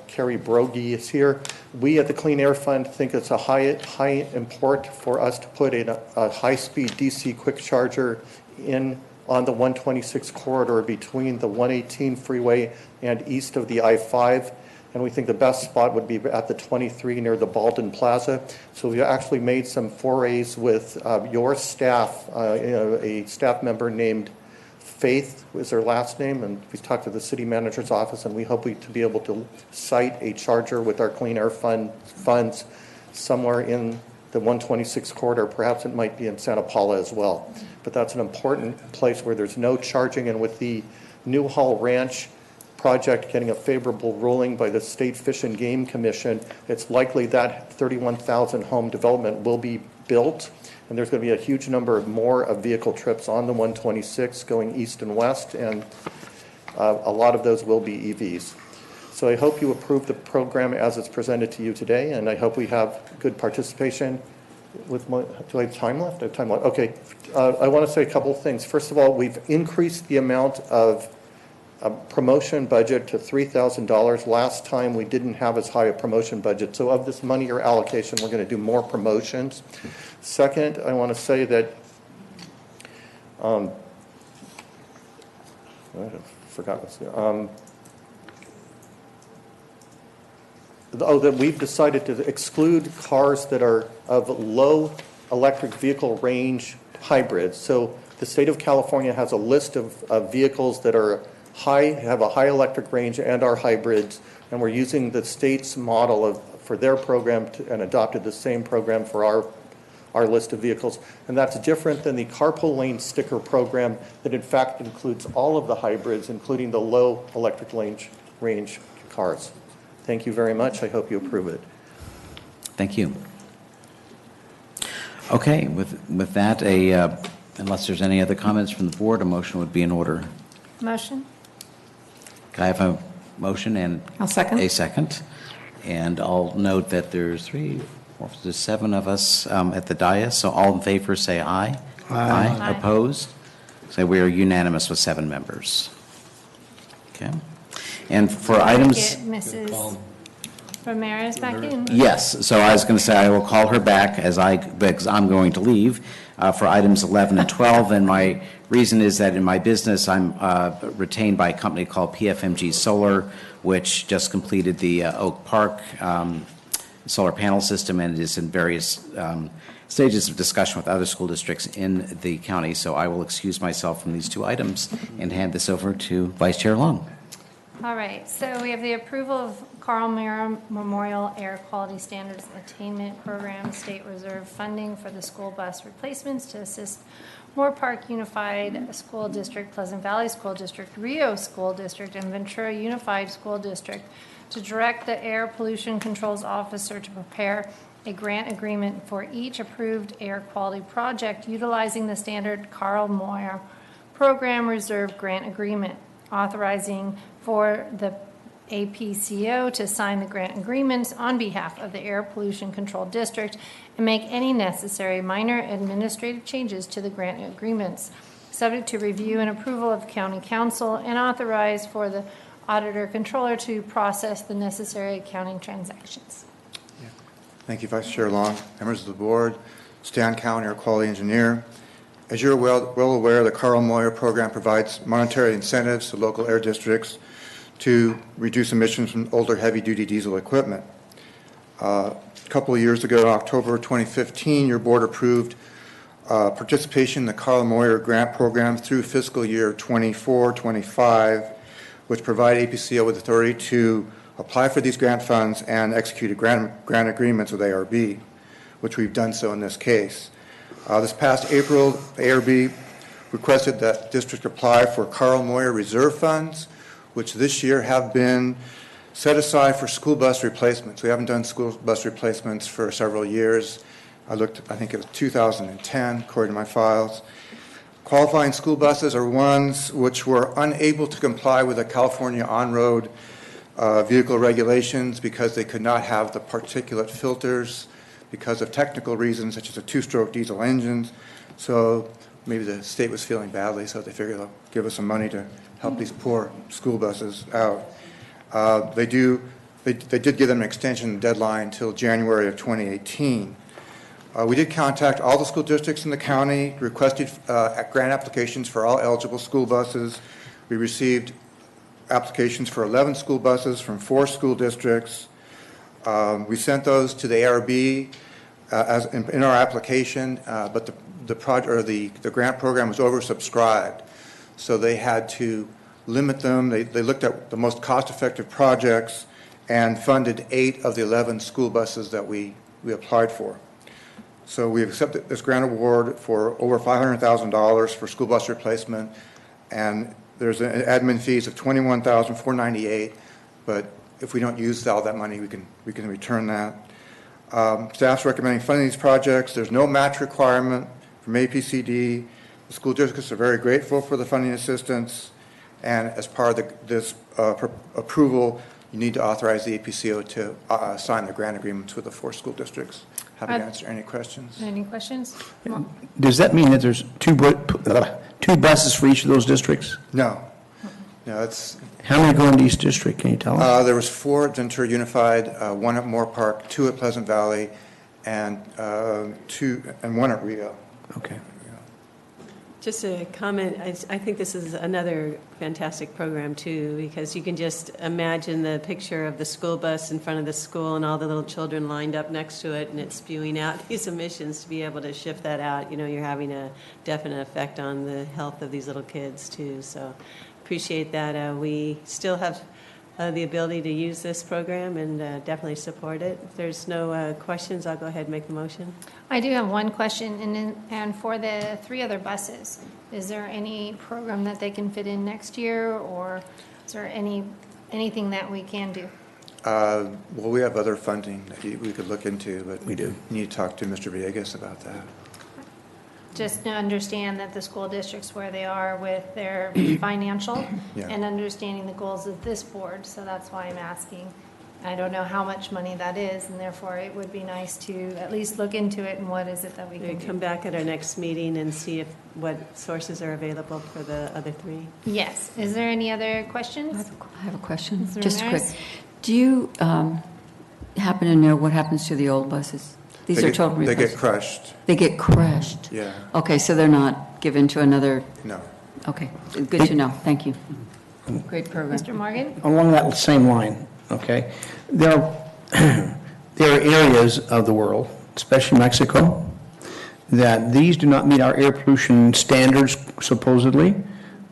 [SPEAKER 15] Carrie Brogy is here. We at the Clean Air Fund think it's a high import for us to put in a high-speed DC quick charger in on the 126 corridor between the 118 freeway and east of the I-5. And we think the best spot would be at the 23 near the Baldwin Plaza. So we actually made some forays with your staff, a staff member named Faith is her last name, and we talked to the city manager's office, and we hope to be able to site a charger with our Clean Air funds somewhere in the 126 corridor. Perhaps it might be in Santa Paula as well. But that's an important place where there's no charging, and with the Newhall Ranch project getting a favorable ruling by the State Fish and Game Commission, it's likely that 31,000 home development will be built, and there's going to be a huge number of more of vehicle trips on the 126 going east and west, and a lot of those will be EVs. So I hope you approve the program as it's presented to you today, and I hope we have good participation. Do I have time left? I have time left. Okay. I want to say a couple of things. First of all, we've increased the amount of promotion budget to $3,000. Last time, we didn't have as high a promotion budget. So of this money or allocation, we're going to do more promotions. Second, I want to say that I forgot what's there. That we've decided to exclude cars that are of low electric vehicle range hybrids. So the state of California has a list of vehicles that are have a high electric range and are hybrids, and we're using the state's model for their program and adopted the same program for our list of vehicles. And that's different than the carpool lane sticker program that in fact includes all of the hybrids, including the low electric range cars. Thank you very much. I hope you approve it.
[SPEAKER 1] Thank you. Okay, with that, unless there's any other comments from the board, a motion would be in order.
[SPEAKER 7] Motion?
[SPEAKER 1] Can I have a motion and
[SPEAKER 12] I'll second.
[SPEAKER 1] a second? And I'll note that there's 7 of us at the dais, so all in favor say aye. Aye. Opposed? So we are unanimous with 7 members. Okay. And for items...
[SPEAKER 7] Get Mrs. Ramirez back in.
[SPEAKER 1] Yes, so I was going to say I will call her back because I'm going to leave for items 11 and 12, and my reason is that in my business I'm retained by a company called PFMG Solar, which just completed the Oak Park solar panel system and is in various stages of discussion with other school districts in the county, so I will excuse myself from these 2 items and hand this over to Vice Chair Long.
[SPEAKER 7] All right, so we have the approval of Carl Mara Memorial Air Quality Standards Attainment Program State Reserve funding for the school bus replacements to assist Moore Park Unified School District, Pleasant Valley School District, Rio School District, and Ventura Unified School District to direct the Air Pollution Controls Officer to prepare a grant agreement for each approved air quality project utilizing the standard Carl Moyer Program Reserve Grant Agreement, authorizing for the APCO to sign the grant agreements on behalf of the Air Pollution Control District and make any necessary minor administrative changes to the grant agreements, subject to review and approval of County Council, and authorize for the Auditor Controller to process the necessary accounting transactions.
[SPEAKER 14] Thank you, Vice Chair Long. Members of the board, Stan Cowan, Air Quality Engineer. As you're well aware, the Carl Moyer program provides monetary incentives to local air districts to reduce emissions from older heavy-duty diesel equipment. A couple of years ago, October 2015, your board approved participation in the Carl Moyer grant program through fiscal year 24-25, which provide APCO with authority to apply for these grant funds and execute grant agreements with ARB, which we've done so in this case. This past April, ARB requested that district apply for Carl Moyer reserve funds, which this year have been set aside for school bus replacements. We haven't done school bus replacements for several years. I think it was 2010, according to my files. Qualifying school buses are ones which were unable to comply with the California on-road vehicle regulations because they could not have the particulate filters because of technical reasons, such as the 2-stroke diesel engines. So maybe the state was feeling badly, so they figured they'll give us some money to help these poor school buses out. They did give them an extension deadline until January of 2018. We did contact all the school districts in the county, requested grant applications for all eligible school buses. We received applications for 11 school buses from 4 school districts. We sent those to the ARB in our application, but the grant program was oversubscribed. So they had to limit them. They looked at the most cost-effective projects and funded 8 of the 11 school buses that we applied for. So we accepted this grant award for over $500,000 for school bus replacement, and there's an admin fees of $21,498, but if we don't use all that money, we can return that. Staff's recommending funding these projects. There's no match requirement from APCD. The school districts are very grateful for the funding assistance, and as part of this approval, you need to authorize the APCO to sign the grant agreements with the 4 school districts. Happy to answer any questions.
[SPEAKER 7] Any questions?
[SPEAKER 4] Does that mean that there's two buses for each of those districts?
[SPEAKER 14] No. No, it's...
[SPEAKER 4] How many go into each district, can you tell us?
[SPEAKER 14] There was 4 at Ventura Unified, 1 at Moore Park, 2 at Pleasant Valley, and 1 at Rio.
[SPEAKER 4] Okay.
[SPEAKER 10] Just a comment, I think this is another fantastic program too, because you can just imagine the picture of the school bus in front of the school and all the little children lined up next to it, and it's spewing out these emissions. To be able to shift that out, you're having a definite effect on the health of these little kids too. So appreciate that. We still have the ability to use this program and definitely support it. If there's no questions, I'll go ahead and make the motion.
[SPEAKER 7] I do have one question, and for the 3 other buses, is there any program that they can fit in next year, or is there anything that we can do?
[SPEAKER 14] Well, we have other funding that we could look into, but
[SPEAKER 4] we do.
[SPEAKER 14] You need to talk to Mr. Villegas about that.
[SPEAKER 7] Just to understand that the school districts where they are with their financial and understanding the goals of this board, so that's why I'm asking. I don't know how much money that is, and therefore it would be nice to at least look into it and what is it that we can do.
[SPEAKER 10] Come back at our next meeting and see what sources are available for the other 3.
[SPEAKER 7] Yes. Is there any other questions?
[SPEAKER 6] I have a question,
[SPEAKER 7] Mr.
[SPEAKER 6] just quick.
[SPEAKER 7] Ramirez?
[SPEAKER 6] Do you happen to know what happens to the old buses? These are total
[SPEAKER 14] They
[SPEAKER 6] repairs.
[SPEAKER 14] get crushed.
[SPEAKER 6] They get crushed?
[SPEAKER 14] Yeah.
[SPEAKER 6] Okay, so they're not given to another?
[SPEAKER 14] No.
[SPEAKER 6] Okay, good to know. Thank you. Great program.
[SPEAKER 7] Mr. Morgan?
[SPEAKER 4] Along that same line, okay, there are areas of the world, especially Mexico, that these do not meet our air pollution standards supposedly,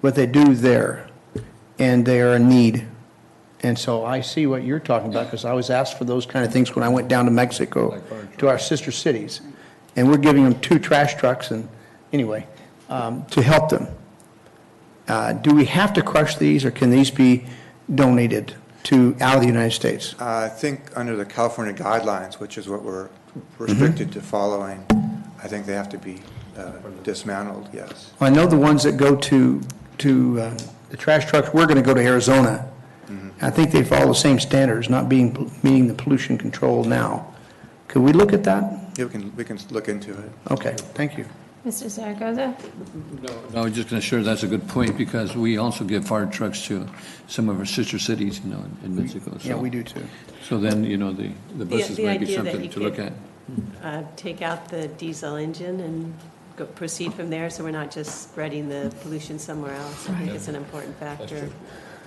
[SPEAKER 4] but they do there, and they are in need. And so I see what you're talking about, because I was asked for those kind of things when I went down to Mexico, to our sister cities. And we're giving them 2 trash trucks, and anyway, to help them. Do we have to crush these, or can these be donated out of the United States?
[SPEAKER 14] I think under the California guidelines, which is what we're restricted to following, I think they have to be dismantled, yes.
[SPEAKER 4] I know the ones that go to the trash trucks, we're going to go to Arizona. I think they follow the same standards, not meeting the pollution control now. Could we look at that?
[SPEAKER 14] Yeah, we can look into it.
[SPEAKER 4] Okay, thank you.
[SPEAKER 7] Mr. Zaragoza?
[SPEAKER 11] No, I was just going to share that's a good point, because we also give fire trucks to some of our sister cities, in Mexico.
[SPEAKER 4] Yeah, we do too.
[SPEAKER 11] So then, the buses might be
[SPEAKER 10] idea that
[SPEAKER 11] something
[SPEAKER 10] you
[SPEAKER 11] to look
[SPEAKER 10] could,
[SPEAKER 11] at.
[SPEAKER 10] Take out the diesel engine and proceed from there, so we're not just spreading the pollution somewhere else. I think it's an important factor.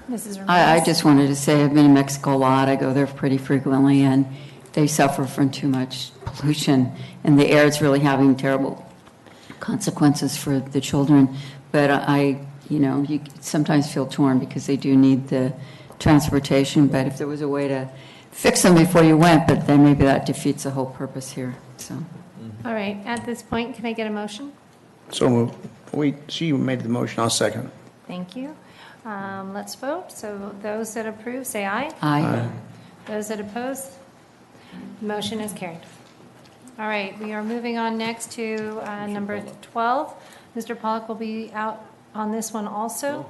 [SPEAKER 7] Mrs. Ramirez?
[SPEAKER 6] I just wanted to say I've been in Mexico a lot. I go there pretty frequently, and they suffer from too much pollution, and the air is really having terrible consequences for the children. But you sometimes feel torn because they do need the transportation. But if there was a way to fix them before you went, but then maybe that defeats the whole purpose here. So,
[SPEAKER 7] All right, at this point, can I get a motion?
[SPEAKER 4] So she made the motion, I'll second.
[SPEAKER 7] Thank you. Let's vote. So those that approve, say aye.
[SPEAKER 6] aye.
[SPEAKER 7] Those that oppose, motion is carried. All right, we are moving on next to number 12. Mr. Pollock will be out on this one also.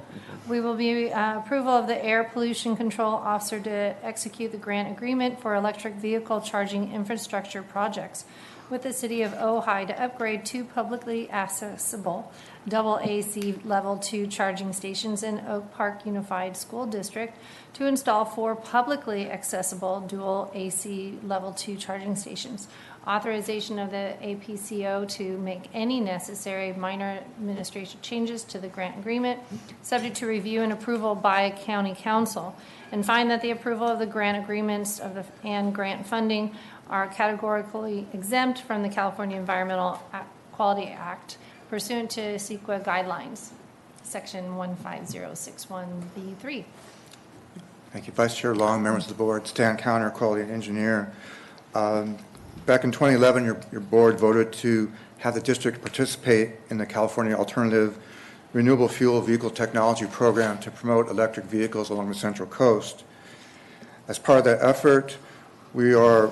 [SPEAKER 7] We will be approval of the Air Pollution Control Officer to execute the grant agreement for electric vehicle charging infrastructure projects with the City of Ojai to upgrade 2 publicly accessible double AC level 2 charging stations in Oak Park Unified School District to install 4 publicly accessible dual AC level 2 charging stations. Authorization of the APCO to make any necessary minor administrative changes to the grant agreement, subject to review and approval by County Council, and find that the approval of the grant agreements and grant funding are categorically exempt from the California Environmental Quality Act pursuant to CEQA guidelines, Section 15061B3.
[SPEAKER 14] Thank you. Vice Chair Long, members of the board, Stan Counter, Quality Engineer. Back in 2011, your board voted to have the district participate in the California Alternative renewable fuel vehicle technology program to promote electric vehicles along the Central Coast. As part of that effort, we are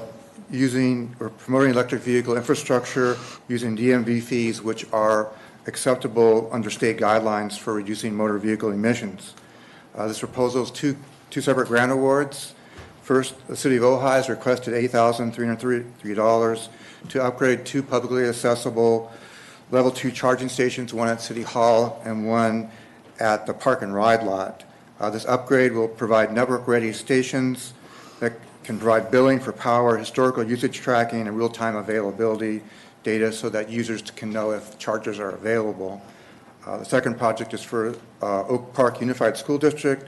[SPEAKER 14] promoting electric vehicle infrastructure using DMV fees, which are acceptable under state guidelines for reducing motor vehicle emissions. This proposal is two separate grant awards. First, the City of Ojai has requested $8,333 to upgrade 2 publicly accessible Level 2 charging stations, one at City Hall and one at the Park and Ride lot. This upgrade will provide network-ready stations that can provide billing for power, historical usage tracking, and real-time availability data so that users can know if chargers are available. The second project is for Oak Park Unified School District,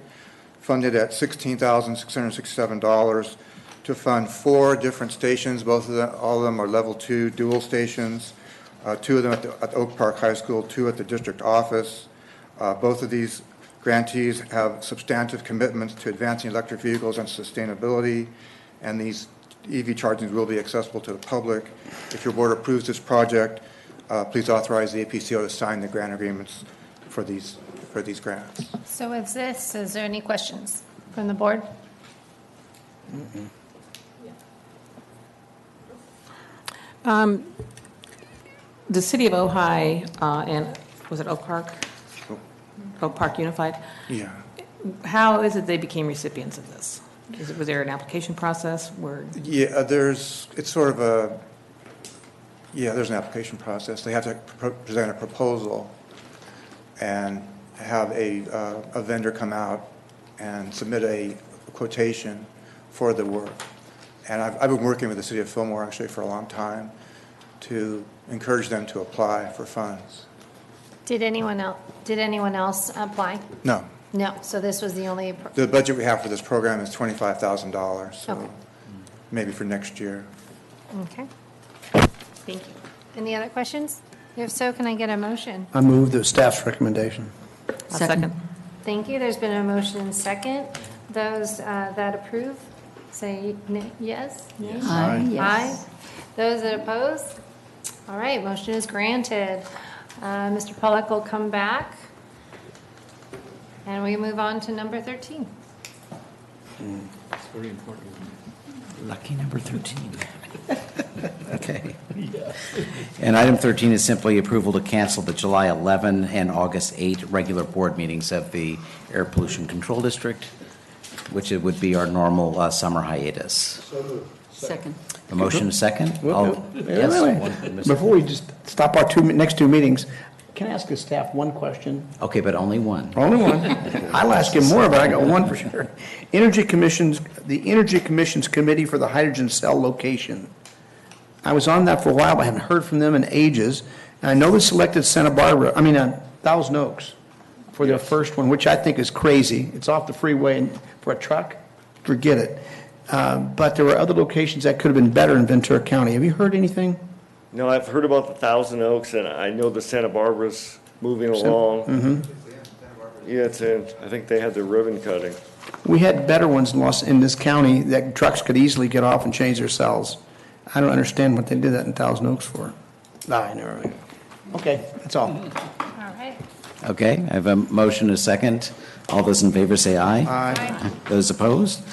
[SPEAKER 14] funded at $16,667 to fund 4 different stations. All of them are level 2 dual stations, 2 of them at the Oak Park High School, 2 at the district office. Both of these grantees have substantive commitments to advancing electric vehicles and sustainability, and these EV charging will be accessible to the public. If your board approves this project, please authorize the APCO to sign the grant agreements for these grants.
[SPEAKER 7] So with this, is there any questions from the board?
[SPEAKER 12] The City of Ojai and, was it Oak Park? Oak Park Unified?
[SPEAKER 14] Yeah.
[SPEAKER 12] How is it they became recipients of this? Was there an application process where?
[SPEAKER 14] Yeah, there's an application process. They have to present a proposal and have a vendor come out and submit a quotation for the work. And I've been working with the City of Fillmore actually for a long time to encourage them to apply for funds.
[SPEAKER 7] Did anyone else apply?
[SPEAKER 14] No.
[SPEAKER 7] No, so this was the only.
[SPEAKER 14] The budget we have for this program is $25,000, so
[SPEAKER 7] Okay.
[SPEAKER 14] maybe for next year.
[SPEAKER 7] Okay. Thank you. Any other questions? If so, can I get a motion?
[SPEAKER 4] I move the staff's recommendation.
[SPEAKER 12] Second.
[SPEAKER 7] Thank you. There's been a motion and second. Those that approve, say yes? Nay?
[SPEAKER 6] Aye. Yes.
[SPEAKER 7] Aye. Those that oppose? All right, motion is granted. Mr. Pollack will come back. And we move on to number 13.
[SPEAKER 11] It's very important.
[SPEAKER 1] Lucky number 13. Okay. And item 13 is simply approval to cancel the July 11 and August 8 regular board meetings of the Air Pollution Control District, which it would be our normal summer hiatus.
[SPEAKER 6] Second.
[SPEAKER 1] A motion a second? Yes.
[SPEAKER 4] Before we just stop our next two meetings, can I ask the staff one question?
[SPEAKER 1] Okay, but only one.
[SPEAKER 4] Only one. I'll ask him more, but I got one for sure. The Energy Commission's Committee for the Hydrogen Cell Location. I was on that for a while, but I haven't heard from them in ages. And I know they selected Thousand Oaks for their first one, which I think is crazy. It's off the freeway, and for a truck, forget it. But there were other locations that could have been better in Ventura County. Have you heard anything?
[SPEAKER 9] No, I've heard about the Thousand Oaks, and I know the Santa Barbara's moving along.
[SPEAKER 4] Mm-hmm.
[SPEAKER 9] Yeah, I think they had their ribbon cutting.
[SPEAKER 4] We had better ones in this county that trucks could easily get off and change their cells. I don't understand what they did that in Thousand Oaks for. I never really. Okay, that's all.
[SPEAKER 7] All right.
[SPEAKER 1] Okay, I have a motion a second. All those in favor say aye.
[SPEAKER 4] Aye.
[SPEAKER 1] Those opposed?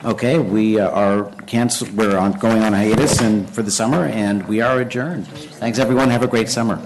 [SPEAKER 1] Okay, we are canceled. We're going on hiatus and for the summer, and we are adjourned. Thanks, everyone. Have a great summer.